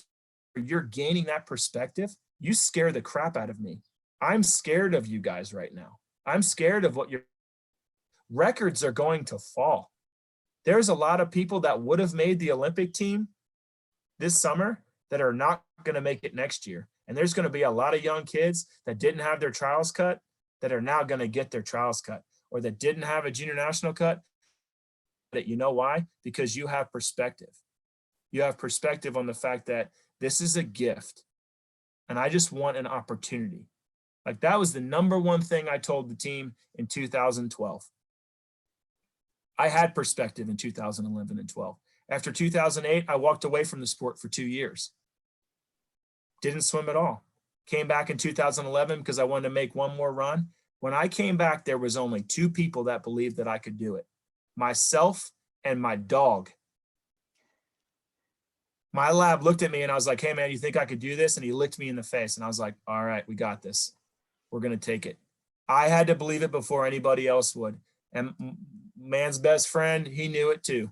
You're gaining that perspective. You scare the crap out of me. I'm scared of you guys right now. I'm scared of what your records are going to fall. There's a lot of people that would have made the Olympic team this summer that are not going to make it next year. And there's going to be a lot of young kids that didn't have their trials cut that are now going to get their trials cut, or that didn't have a junior national cut. But you know why? Because you have perspective. You have perspective on the fact that this is a gift, and I just want an opportunity. Like that was the number one thing I told the team in 2012. I had perspective in 2011 and 12. After 2008, I walked away from the sport for 2 years. Didn't swim at all. Came back in 2011 because I wanted to make one more run. When I came back, there was only 2 people that believed that I could do it. Myself and my dog. My lab looked at me and I was like, hey man, you think I could do this? And he licked me in the face. And I was like, all right, we got this. We're going to take it. I had to believe it before anybody else would. And man's best friend, he knew it too.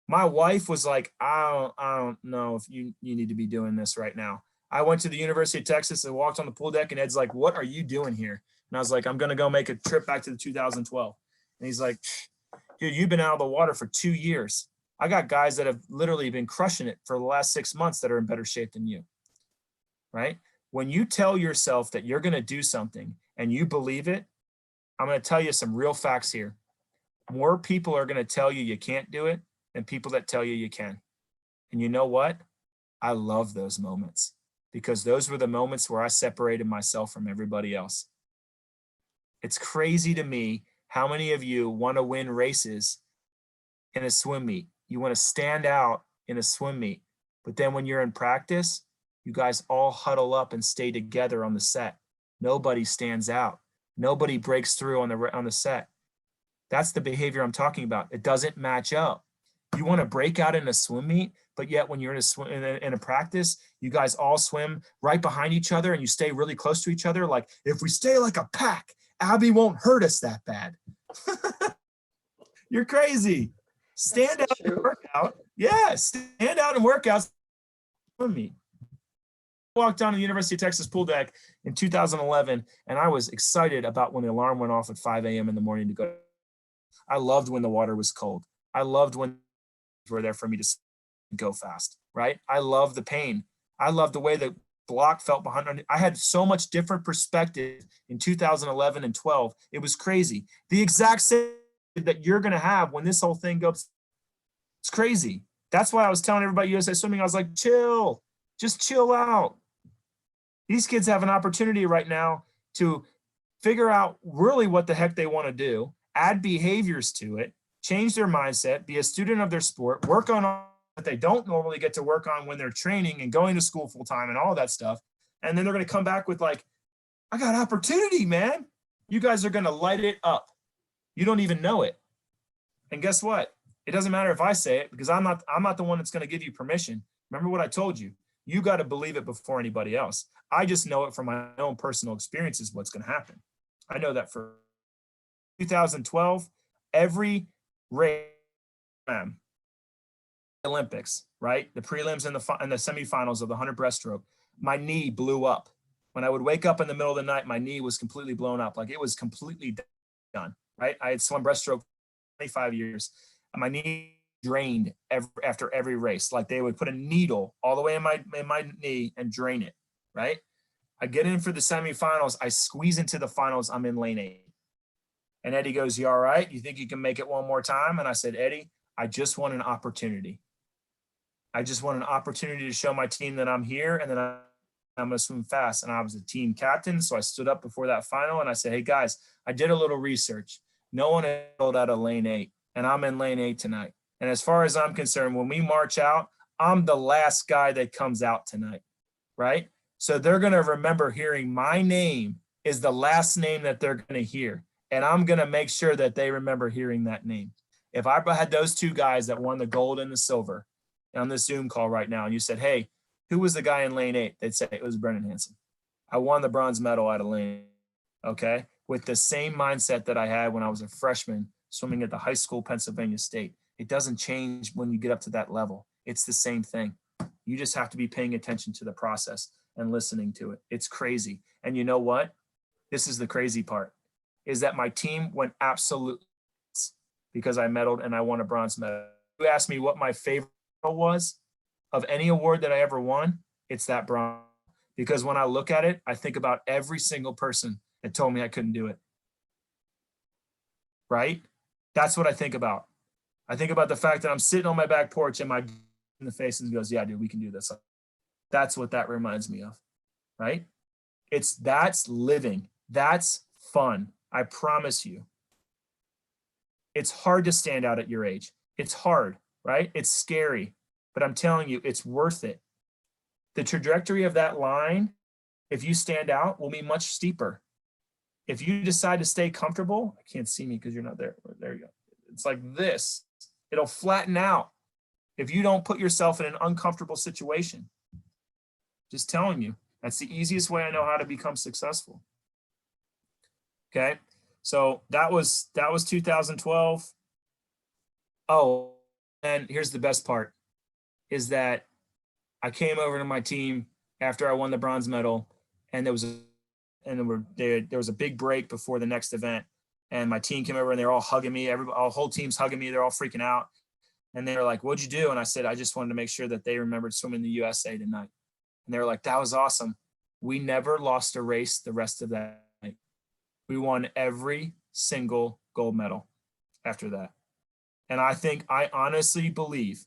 My wife was like, I don't know if you need to be doing this right now. I went to the University of Texas and walked on the pool deck, and Ed's like, what are you doing here? And I was like, I'm going to go make a trip back to the 2012. And he's like, dude, you've been out of the water for 2 years. I got guys that have literally been crushing it for the last 6 months that are in better shape than you, right? When you tell yourself that you're going to do something and you believe it, I'm going to tell you some real facts here. More people are going to tell you you can't do it than people that tell you you can. And you know what? I love those moments because those were the moments where I separated myself from everybody else. It's crazy to me how many of you want to win races in a swim meet. You want to stand out in a swim meet, but then when you're in practice, you guys all huddle up and stay together on the set. Nobody stands out. Nobody breaks through on the set. That's the behavior I'm talking about. It doesn't match up. You want to break out in a swim meet, but yet when you're in a practice, you guys all swim right behind each other and you stay really close to each other. Like, if we stay like a pack, Abby won't hurt us that bad. You're crazy. Stand out and work out. Yeah, stand out and work out. Swim meet. I walked down to the University of Texas pool deck in 2011, and I was excited about when the alarm went off at 5 a.m. in the morning to go. I loved when the water was cold. I loved when they were there for me to go fast, right? I love the pain. I love the way the block felt behind. I had so much different perspective in 2011 and 12. It was crazy. The exact same that you're going to have when this whole thing goes. It's crazy. That's why I was telling everybody USA Swimming, I was like, chill, just chill out. These kids have an opportunity right now to figure out really what the heck they want to do, add behaviors to it, change their mindset, be a student of their sport, work on what they don't normally get to work on when they're training and going to school full time and all that stuff. And then they're going to come back with like, I got opportunity, man. You guys are going to light it up. You don't even know it. And guess what? It doesn't matter if I say it because I'm not the one that's going to give you permission. Remember what I told you. You got to believe it before anybody else. I just know it from my own personal experiences what's going to happen. I know that for 2012, every race, Olympics, right? The prelims and the semifinals of the 100 breaststroke, my knee blew up. When I would wake up in the middle of the night, my knee was completely blown up. Like it was completely done, right? I had swum breaststroke 25 years. My knee drained after every race. Like they would put a needle all the way in my knee and drain it, right? I get in for the semifinals. I squeeze into the finals. I'm in lane 8. And Eddie goes, you all right? You think you can make it one more time? And I said, Eddie, I just want an opportunity. I just want an opportunity to show my team that I'm here and that I'm going to swim fast. And I was a team captain. So I stood up before that final and I said, hey guys, I did a little research. No one held out of lane 8 and I'm in lane 8 tonight. And as far as I'm concerned, when we march out, I'm the last guy that comes out tonight, right? So they're going to remember hearing my name is the last name that they're going to hear. And I'm going to make sure that they remember hearing that name. If I had those two guys that won the gold and the silver on this Zoom call right now, and you said, hey, who was the guy in lane 8? They'd say it was Brendon Hansen. I won the bronze medal out of lane, okay? With the same mindset that I had when I was a freshman swimming at the high school, Pennsylvania State. It doesn't change when you get up to that level. It's the same thing. You just have to be paying attention to the process and listening to it. It's crazy. And you know what? This is the crazy part, is that my team went absolutely nuts because I medaled and I won a bronze medal. You asked me what my favorite was of any award that I ever won, it's that bronze. Because when I look at it, I think about every single person that told me I couldn't do it. Right? That's what I think about. I think about the fact that I'm sitting on my back porch and my in the face and goes, yeah, dude, we can do this. That's what that reminds me of, right? That's living. That's fun. I promise you. It's hard to stand out at your age. It's hard, right? It's scary, but I'm telling you, it's worth it. The trajectory of that line, if you stand out, will be much steeper. If you decide to stay comfortable, I can't see me because you're not there. There you go. It's like this. It'll flatten out if you don't put yourself in an uncomfortable situation. Just telling you, that's the easiest way I know how to become successful. Okay, so that was 2012. Oh, and here's the best part, is that I came over to my team after I won the bronze medal, and there was a big break before the next event. And my team came over and they're all hugging me. Our whole team's hugging me. They're all freaking out. And they were like, what'd you do? And I said, I just wanted to make sure that they remembered swimming the USA tonight. And they were like, that was awesome. We never lost a race the rest of that night. We won every single gold medal after that. And I honestly believe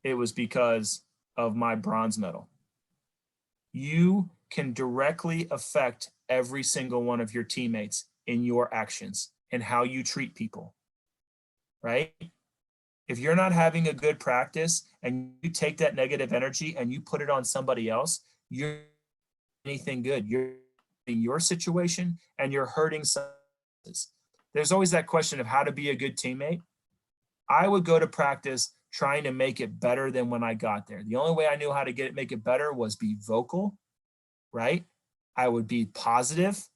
it was because of my bronze medal. You can directly affect every single one of your teammates in your actions and how you treat people, right? If you're not having a good practice and you take that negative energy and you put it on somebody else, you're anything good. You're in your situation and you're hurting someone else. There's always that question of how to be a good teammate. I would go to practice trying to make it better than when I got there. The only way I knew how to make it better was be vocal, right? I would be positive,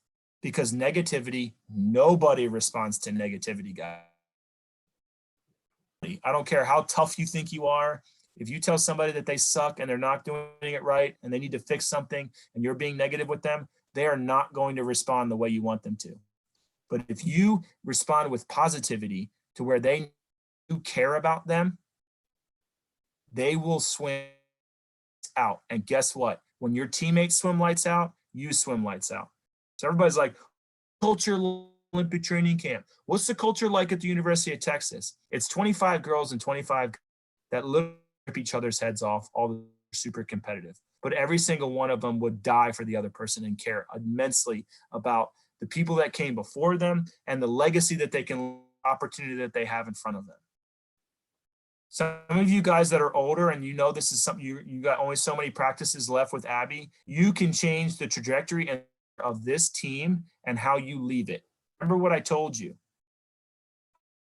because negativity, nobody responds to negativity, guys. I don't care how tough you think you are. If you tell somebody that they suck and they're not doing it right and they need to fix something and you're being negative with them, they are not going to respond the way you want them to. But if you respond with positivity to where they do care about them, they will swim out. And guess what? When your teammates swim lights out, you swim lights out. So everybody's like, culture Olympic training camp. What's the culture like at the University of Texas? It's 25 girls and 25 that literally rip each other's heads off, all super competitive. But every single one of them would die for the other person and care immensely about the people that came before them and the legacy that they can, opportunity that they have in front of them. Some of you guys that are older and you know this is something you got only so many practices left with Abby, you can change the trajectory of this team and how you leave it. Remember what I told you.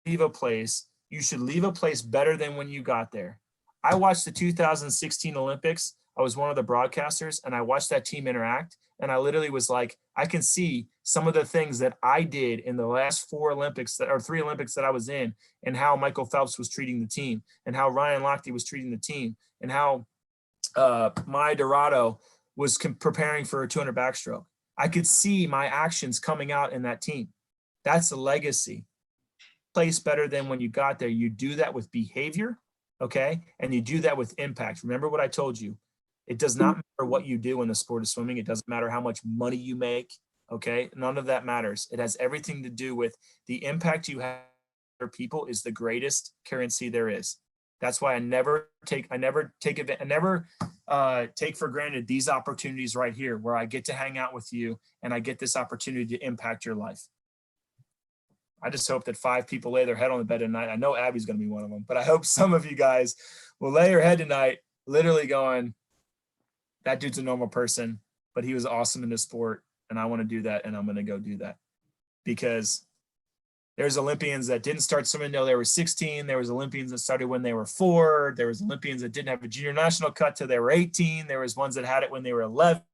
Leave a place. You should leave a place better than when you got there. I watched the 2016 Olympics. I was one of the broadcasters and I watched that team interact. And I literally was like, I can see some of the things that I did in the last 3 Olympics that I was in, and how Michael Phelps was treating the team, and how Ryan Lochte was treating the team, and how Maya Dorado was preparing for a 200 backstroke. I could see my actions coming out in that team. That's a legacy. Place better than when you got there. You do that with behavior, okay? And you do that with impact. Remember what I told you. It does not matter what you do in the sport of swimming. It doesn't matter how much money you make, okay? None of that matters. It has everything to do with the impact you have on other people is the greatest currency there is. That's why I never take for granted these opportunities right here where I get to hang out with you and I get this opportunity to impact your life. I just hope that 5 people lay their head on the bed tonight. I know Abby's going to be one of them, but I hope some of you guys will lay your head tonight literally going, that dude's a normal person, but he was awesome in this sport, and I want to do that, and I'm going to go do that. Because there's Olympians that didn't start swimming until they were 16. There was Olympians that started when they were 4. There was Olympians that didn't have a junior national cut till they were 18. There was ones that had it when they were 11.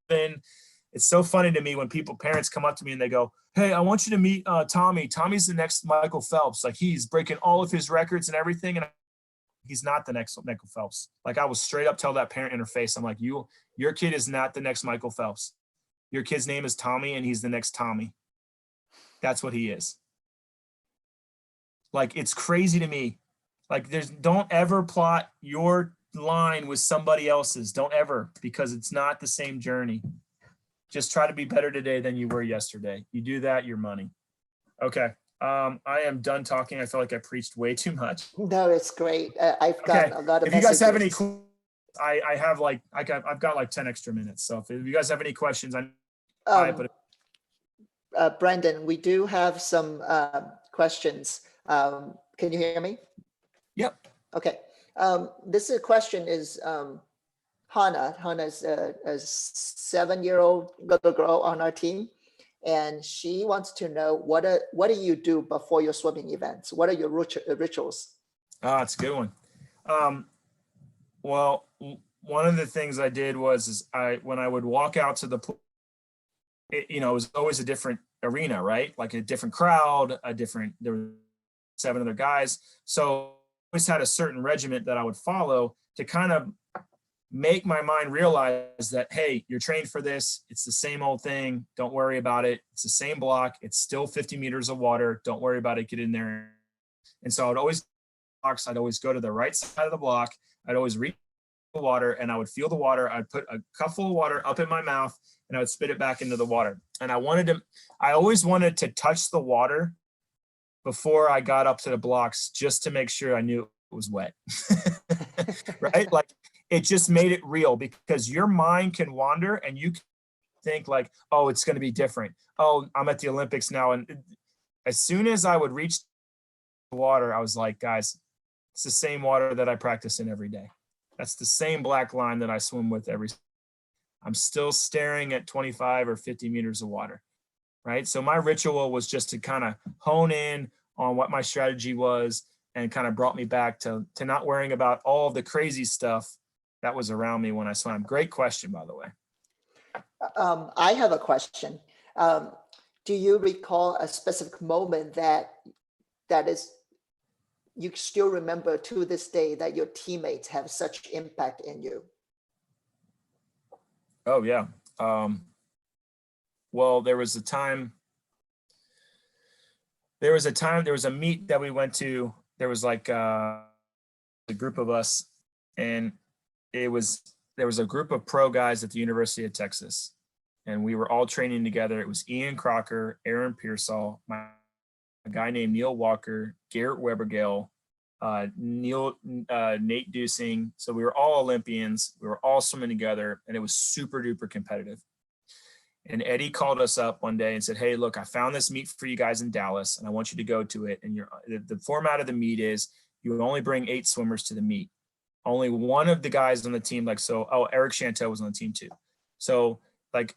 It's so funny to me when parents come up to me and they go, hey, I want you to meet Tommy. Tommy's the next Michael Phelps. Like, he's breaking all of his records and everything. And he's not the next Michael Phelps. Like, I will straight up tell that parent in her face, I'm like, your kid is not the next Michael Phelps. Your kid's name is Tommy and he's the next Tommy. That's what he is. Like, it's crazy to me. Like, don't ever plot your line with somebody else's. Don't ever, because it's not the same journey. Just try to be better today than you were yesterday. You do that, you're money. Okay. I am done talking. I feel like I preached way too much. No, it's great. I've got a lot of If you guys have any, I've got like 10 extra minutes. So if you guys have any questions, Brendon, we do have some questions. Can you hear me? Yep. Okay. This question is Hannah. Hannah's a 7-year-old little girl on our team. And she wants to know, what do you do before your swimming events? What are your rituals? Oh, that's a good one. Well, one of the things I did was when I would walk out to the pool, it was always a different arena, right? Like a different crowd, there were 7 other guys. So I always had a certain regiment that I would follow to kind of make my mind realize that, hey, you're trained for this. It's the same old thing. Don't worry about it. It's the same block. It's still 50 meters of water. Don't worry about it. Get in there. And so I would always blocks, I'd always go to the right side of the block. I'd always reach the water and I would feel the water. I'd put a cupful of water up in my mouth and I would spit it back into the water. And I always wanted to touch the water before I got up to the blocks just to make sure I knew it was wet. Right? Like it just made it real because your mind can wander and you can think like, oh, it's going to be different. Oh, I'm at the Olympics now. And as soon as I would reach the water, I was like, guys, it's the same water that I practice in every day. That's the same black line that I swim with I'm still staring at 25 or 50 meters of water, right? So my ritual was just to kind of hone in on what my strategy was and kind of brought me back to not worrying about all of the crazy stuff that was around me when I swam. Great question, by the way. I have a question. Do you recall a specific moment that is you still remember to this day that your teammates have such impact in you? Oh yeah. Well, there was a meet that we went to. There was like a group of us, and there was a group of pro guys at the University of Texas, and we were all training together. It was Ian Crocker, Aaron Pearsall, a guy named Neil Walker, Garrett Webergale, Nate Dusing. So we were all Olympians. We were all swimming together, and it was super duper competitive. And Eddie called us up one day and said, hey, look, I found this meet for you guys in Dallas, and I want you to go to it. And the format of the meet is you only bring 8 swimmers to the meet. Only one of the guys on the team, Eric Chanteau was on the team too. So like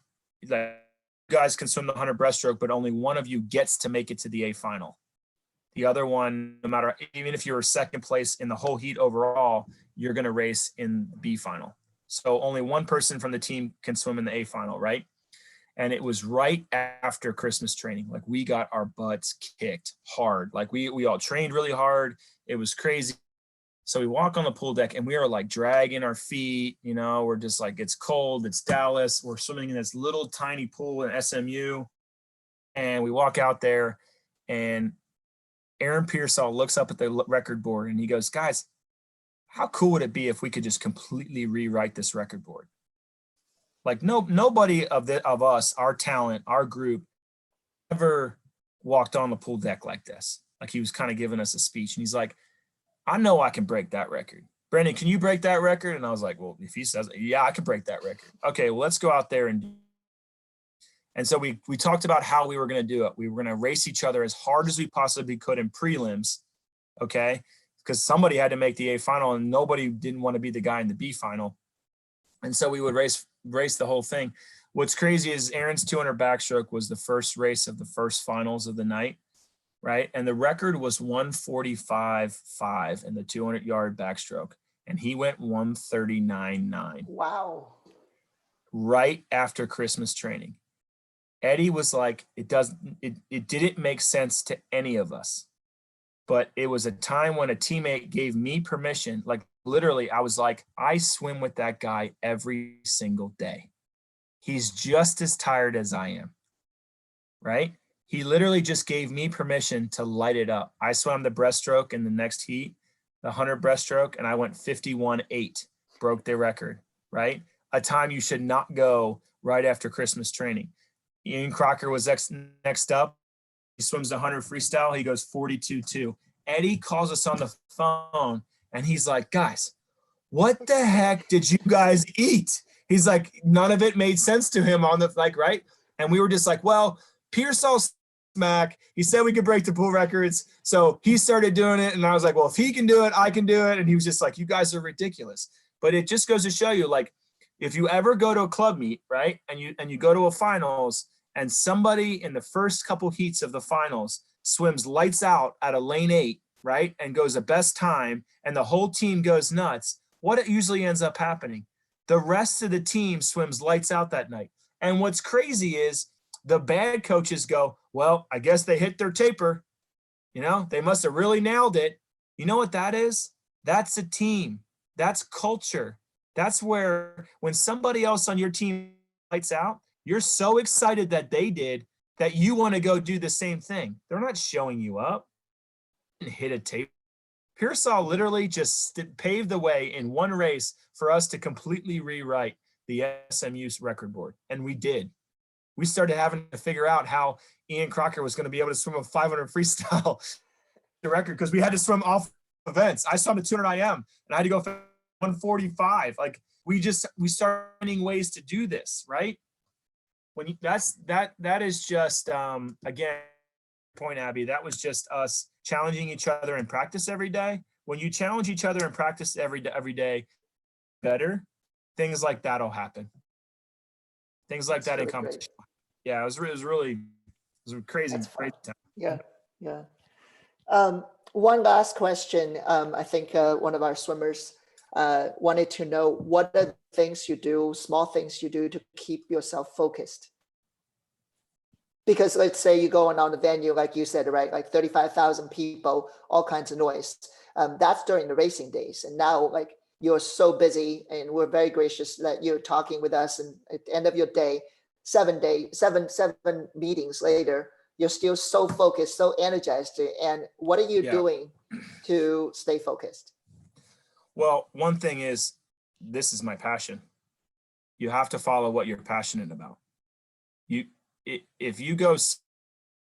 guys can swim the 100 breaststroke, but only one of you gets to make it to the A final. The other one, no matter, even if you're second place in the whole heat overall, you're going to race in the B final. So only one person from the team can swim in the A final, right? And it was right after Christmas training. Like we got our butts kicked hard. Like we all trained really hard. It was crazy. So we walk on the pool deck and we are like dragging our feet, we're just like, it's cold, it's Dallas. We're swimming in this little tiny pool in SMU. And we walk out there and Aaron Pearsall looks up at the record board and he goes, guys, how cool would it be if we could just completely rewrite this record board? Like nobody of us, our talent, our group, ever walked on the pool deck like this. Like he was kind of giving us a speech and he's like, I know I can break that record. Brendon, can you break that record? And I was like, well, if he says, yeah, I can break that record. Okay, well, let's go out there and so we talked about how we were going to do it. We were going to race each other as hard as we possibly could in prelims, okay? Because somebody had to make the A final and nobody didn't want to be the guy in the B final. And so we would race the whole thing. What's crazy is Aaron's 200 backstroke was the first race of the first finals of the night, right? And the record was 145.5 in the 200-yard backstroke. And he went 139.9. Wow. Right after Christmas training. Eddie was like, it didn't make sense to any of us. But it was a time when a teammate gave me permission. Like literally, I was like, I swim with that guy every single day. He's just as tired as I am, right? He literally just gave me permission to light it up. I swam the breaststroke in the next heat, the 100 breaststroke, and I went 51.8, broke their record, right? A time you should not go right after Christmas training. Ian Crocker was next up. He swims the 100 freestyle. He goes 42.2. Eddie calls us on the phone and he's like, guys, what the heck did you guys eat? He's like, none of it made sense to him on the, like, right? And we were just like, well, Pearsall smack. He said we could break the pool records. So he started doing it. And I was like, well, if he can do it, I can do it. And he was just like, you guys are ridiculous. But it just goes to show you, like, if you ever go to a club meet, right? And you go to a finals and somebody in the first couple heats of the finals swims lights out at a lane 8, right? And goes the best time and the whole team goes nuts. What it usually ends up happening, the rest of the team swims lights out that night. And what's crazy is the bad coaches go, well, I guess they hit their taper. They must have really nailed it. You know what that is? That's a team. That's culture. That's where when somebody else on your team lights out, you're so excited that they did that you want to go do the same thing. They're not showing you up and hit a tape. Pearsall literally just paved the way in one race for us to completely rewrite the SMU record board. And we did. We started having to figure out how Ian Crocker was going to be able to swim a 500 freestyle the record, because we had to swim off events. I swam a 200 IM and I had to go 145. Like we started finding ways to do this, right? When you, that is just again, point, Abby, that was just us challenging each other in practice every day. When you challenge each other in practice every day better, things like that'll happen. Things like that in competition. Yeah, it was a crazy time. Yeah. One last question. I think one of our swimmers wanted to know, what are the things you do, small things you do to keep yourself focused? Because let's say you go on the venue, like you said, right, like 35,000 people, all kinds of noise. That's during the racing days. And now, like, you're so busy, and we're very gracious that you're talking with us. And at the end of your day, 7 meetings later, you're still so focused, so energized. And what are you doing to stay focused? Well, one thing is, this is my passion. You have to follow what you're passionate about. If you go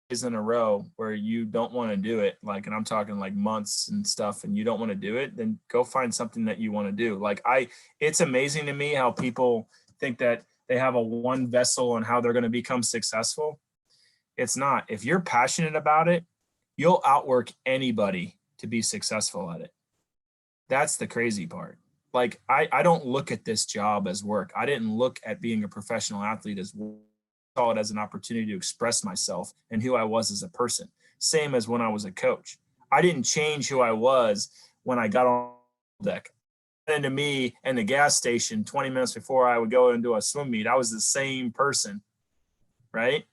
days in a row where you don't want to do it, like, and I'm talking like months and stuff, and you don't want to do it, then go find something that you want to do. Like it's amazing to me how people think that they have a one vessel on how they're going to become successful. It's not. If you're passionate about it, you'll outwork anybody to be successful at it. That's the crazy part. Like, I don't look at this job as work. I didn't look at being a professional athlete as work. I saw it as an opportunity to express myself and who I was as a person. Same as when I was a coach. I didn't change who I was when I got on the deck. Into me and the gas station 20 minutes before I would go into a swim meet, I was the same person, right?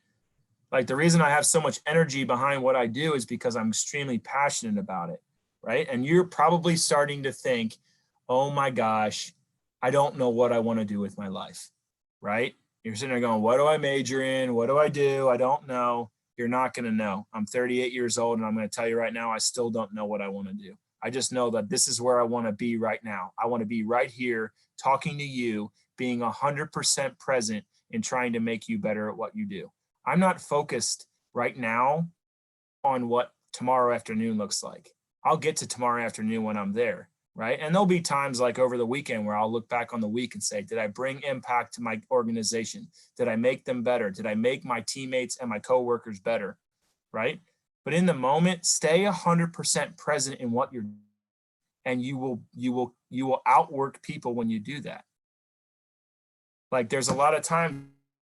Like, the reason I have so much energy behind what I do is because I'm extremely passionate about it, right? And you're probably starting to think, oh my gosh, I don't know what I want to do with my life, right? You're sitting there going, what do I major in? What do I do? I don't know. You're not going to know. I'm 38 years old, and I'm going to tell you right now, I still don't know what I want to do. I just know that this is where I want to be right now. I want to be right here talking to you, being 100% present in trying to make you better at what you do. I'm not focused right now on what tomorrow afternoon looks like. I'll get to tomorrow afternoon when I'm there, right? And there'll be times like over the weekend where I'll look back on the week and say, did I bring impact to my organization? Did I make them better? Did I make my teammates and my coworkers better, right? But in the moment, stay 100% present in what you're doing, and you will outwork people when you do that. Like, there's a lot of times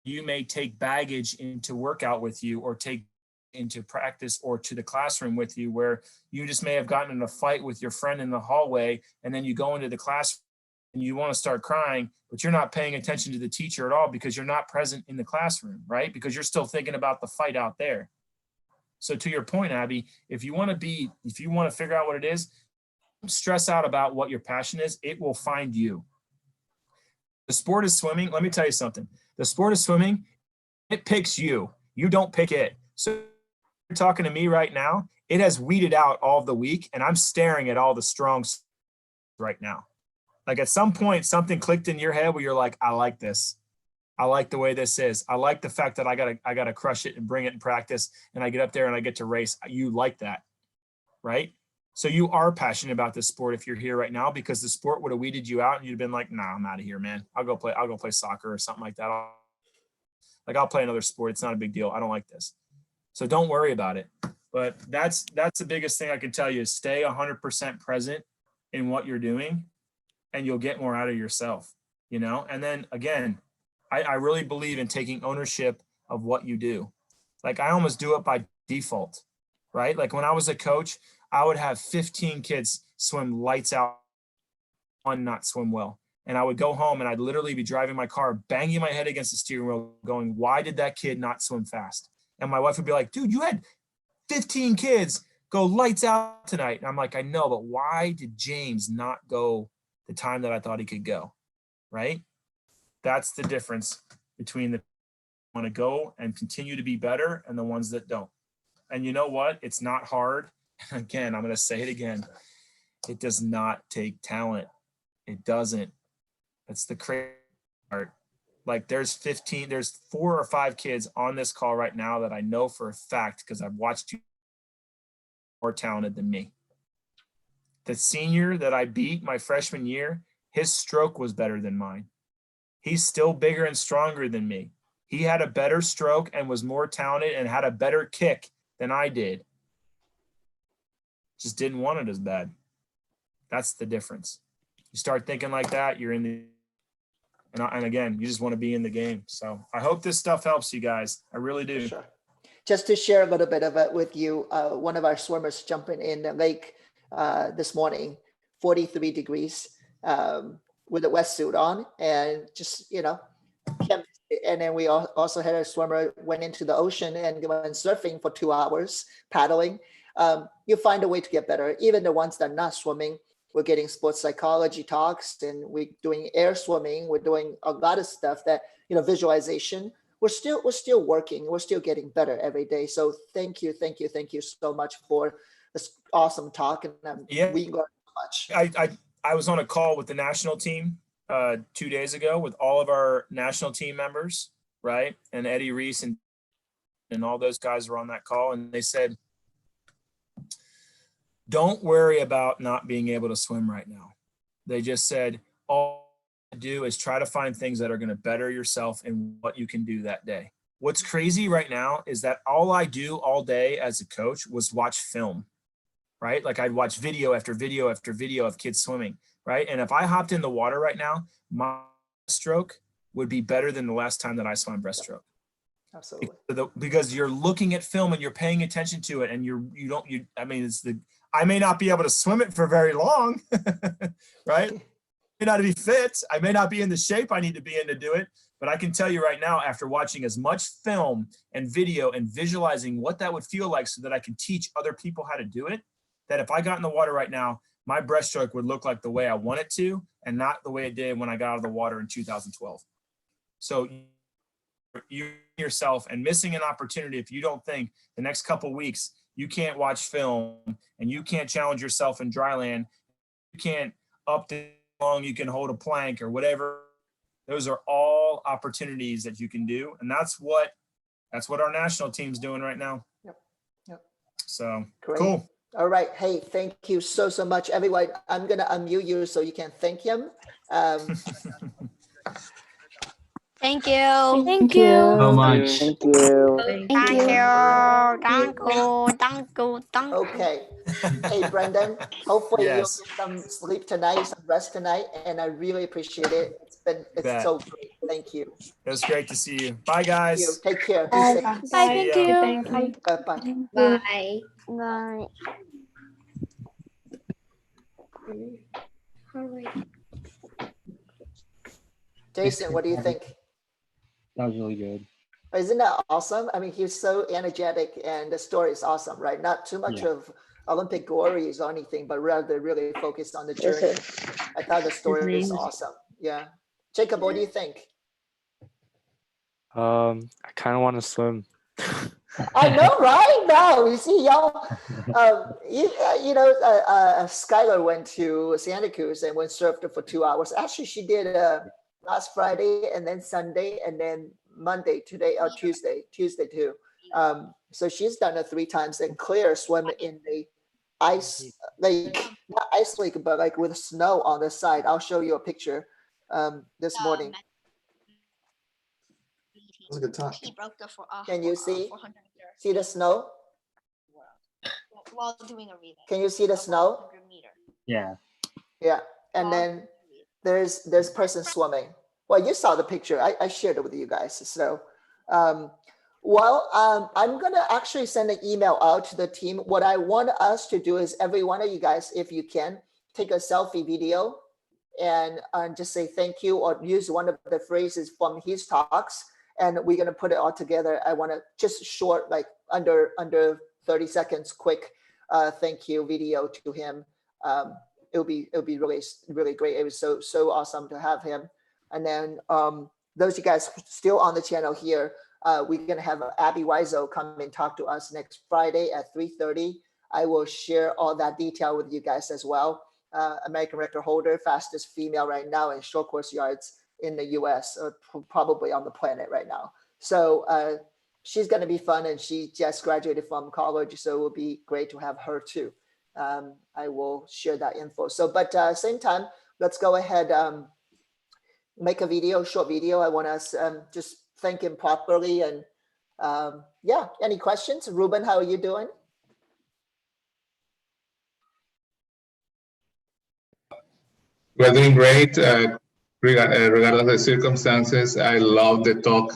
you may take baggage into workout with you, or take into practice or to the classroom with you, where you just may have gotten in a fight with your friend in the hallway, and then you go into the class and you want to start crying, but you're not paying attention to the teacher at all because you're not present in the classroom, right? Because you're still thinking about the fight out there. So to your point, Abby, if you want to figure out what it is, don't stress out about what your passion is. It will find you. The sport is swimming. Let me tell you something. The sport of swimming, it picks you. You don't pick it. So you're talking to me right now. It has weeded out all of the weak, and I'm staring at all the strong right now. Like, at some point, something clicked in your head where you're like, I like this. I like the way this is. I like the fact that I gotta crush it and bring it in practice, and I get up there and I get to race. You like that, right? So you are passionate about this sport if you're here right now, because the sport would have weeded you out and you'd have been like, nah, I'm out of here, man. I'll go play soccer or something like that. I'll play another sport. It's not a big deal. I don't like this. So don't worry about it. But that's the biggest thing I can tell you is stay 100% present in what you're doing, and you'll get more out of yourself, you know? And then again, I really believe in taking ownership of what you do. Like, I almost do it by default, right? Like, when I was a coach, I would have 15 kids swim lights out, one not swim well. And I would go home and I'd literally be driving my car, banging my head against the steering wheel, going, why did that kid not swim fast? And my wife would be like, dude, you had 15 kids go lights out tonight. And I'm like, I know, but why did James not go the time that I thought he could go, right? That's the difference between the want to go and continue to be better and the ones that don't. And you know what? It's not hard. Again, I'm going to say it again. It does not take talent. It doesn't. That's the crazy part. Like there's 4 or 5 kids on this call right now that I know for a fact, because I've watched you, more talented than me. The senior that I beat my freshman year, his stroke was better than mine. He's still bigger and stronger than me. He had a better stroke and was more talented and had a better kick than I did. Just didn't want it as bad. That's the difference. You start thinking like that, you're in the, and again, you just want to be in the game. So I hope this stuff helps you guys. I really do. Sure. Just to share a little bit of it with you, one of our swimmers jumping in the lake this morning, 43 degrees with a wetsuit on, and just, you know, and then we also had a swimmer went into the ocean and went surfing for 2 hours, paddling. You find a way to get better. Even the ones that are not swimming, we're getting sports psychology talks, and we're doing air swimming. We're doing a lot of stuff that, you know, visualization. We're still working. We're still getting better every day. So thank you so much for this awesome talk. And we learned so much. I was on a call with the national team 2 days ago with all of our national team members, right? And Eddie Reese and all those guys were on that call, and they said, don't worry about not being able to swim right now. They just said, all you do is try to find things that are going to better yourself and what you can do that day. What's crazy right now is that all I do all day as a coach was watch film, right? Like I'd watch video after video after video of kids swimming, right? And if I hopped in the water right now, my breaststroke would be better than the last time that I swam breaststroke. Absolutely. Because you're looking at film and you're paying attention to it, and I may not be able to swim it for very long, right? I may not be fit. I may not be in the shape I need to be in to do it. But I can tell you right now, after watching as much film and video and visualizing what that would feel like so that I can teach other people how to do it, that if I got in the water right now, my breaststroke would look like the way I want it to, and not the way it did when I got out of the water in 2012. So you yourself and missing an opportunity if you don't think the next couple of weeks you can't watch film and you can't challenge yourself in dry land, you can't up to long you can hold a plank or whatever. Those are all opportunities that you can do, and that's what our national team's doing right now. Yep. So great. Cool. All right. Hey, thank you so much, everyone. I'm gonna unmute you so you can thank him. Thank you. Thank you so much. Thank you. Thank you. Okay. Hey, Brendon, hopefully Yes. you'll get some sleep tonight, some rest tonight, and I really appreciate it. It's so great. Thank you. It was great to see you. Bye, guys. Take care. Be Bye. safe. Bye. Thank you. Bye-bye. Bye. Bye. Jason, what do you think? That was really good. Isn't that awesome? I mean, he's so energetic, and the story is awesome, right? Not too much of Olympic glories or anything, but rather really focused on the journey. I thought the story is awesome. Yeah. Jacob, what do you think? I kind of want to swim. I know, right? No, you see, y'all, Skylar went to Santa Cruz and went surfed for 2 hours. Actually, she did last Friday and then Sunday and then Monday, today, or Tuesday too. So she's done it 3 times, and Claire swam in the ice lake, not ice lake, but like with snow on the side. I'll show you a picture this morning. It was a good time. Can you see the snow? While doing a relay. Can you see the snow? Yeah. Yeah. And then there's person swimming. Well, you saw the picture. I shared it with you guys. So, I'm going to actually send an email out to the team. What I want us to do is every one of you guys, if you can, take a selfie video and just say thank you, or use one of the phrases from his talks. And we're going to put it all together. I want to just short, like under 30 seconds, quick thank you video to him. It'll be really, really great. It was so awesome to have him. And then those of you guys still on the channel here, we're going to have Abby Wiseau come and talk to us next Friday at 3:30. I will share all that detail with you guys as well. American record holder, fastest female right now in short course yards in the US, or probably on the planet right now. So she's going to be fun, and she just graduated from college, so it will be great to have her too. I will share that info. So, but same time, let's go ahead, make a video, short video. I want us just thank him properly. And yeah, any questions? Ruben, how are you doing? We're doing great, regardless of the circumstances. I love the talk.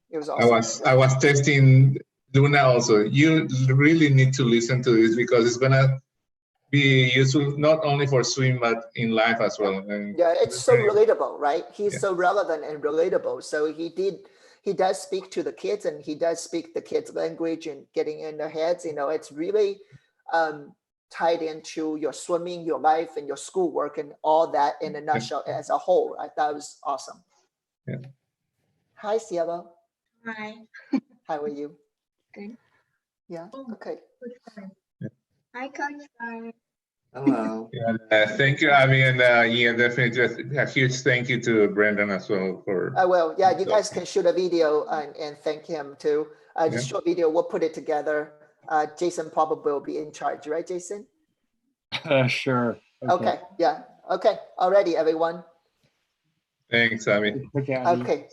It was awesome. I was texting Luna also. You really need to listen to this because it's gonna be useful not only for swim but in life as well. And yeah, it's so relatable, right? He's so relevant and relatable. So he does speak to the kids, and he does speak the kids' language and getting in their heads. You know, it's really tied into your swimming, your life, and your schoolwork, and all that in a nutshell as a whole. I thought it was awesome. Yeah. Hi, Cielo. Hi. How are you? Good. Yeah. Okay. Hi, Coach. Hello. thank you, Abby, and yeah, definitely a huge thank you to Brendon as well for. I will. Yeah, you guys can shoot a video and thank him too. Just short video. We'll put it together. Jason probably will be in charge, right, Jason? Sure. Okay. Yeah. Okay. Already, everyone. Thanks, Abby. Okay. Abby. Okay.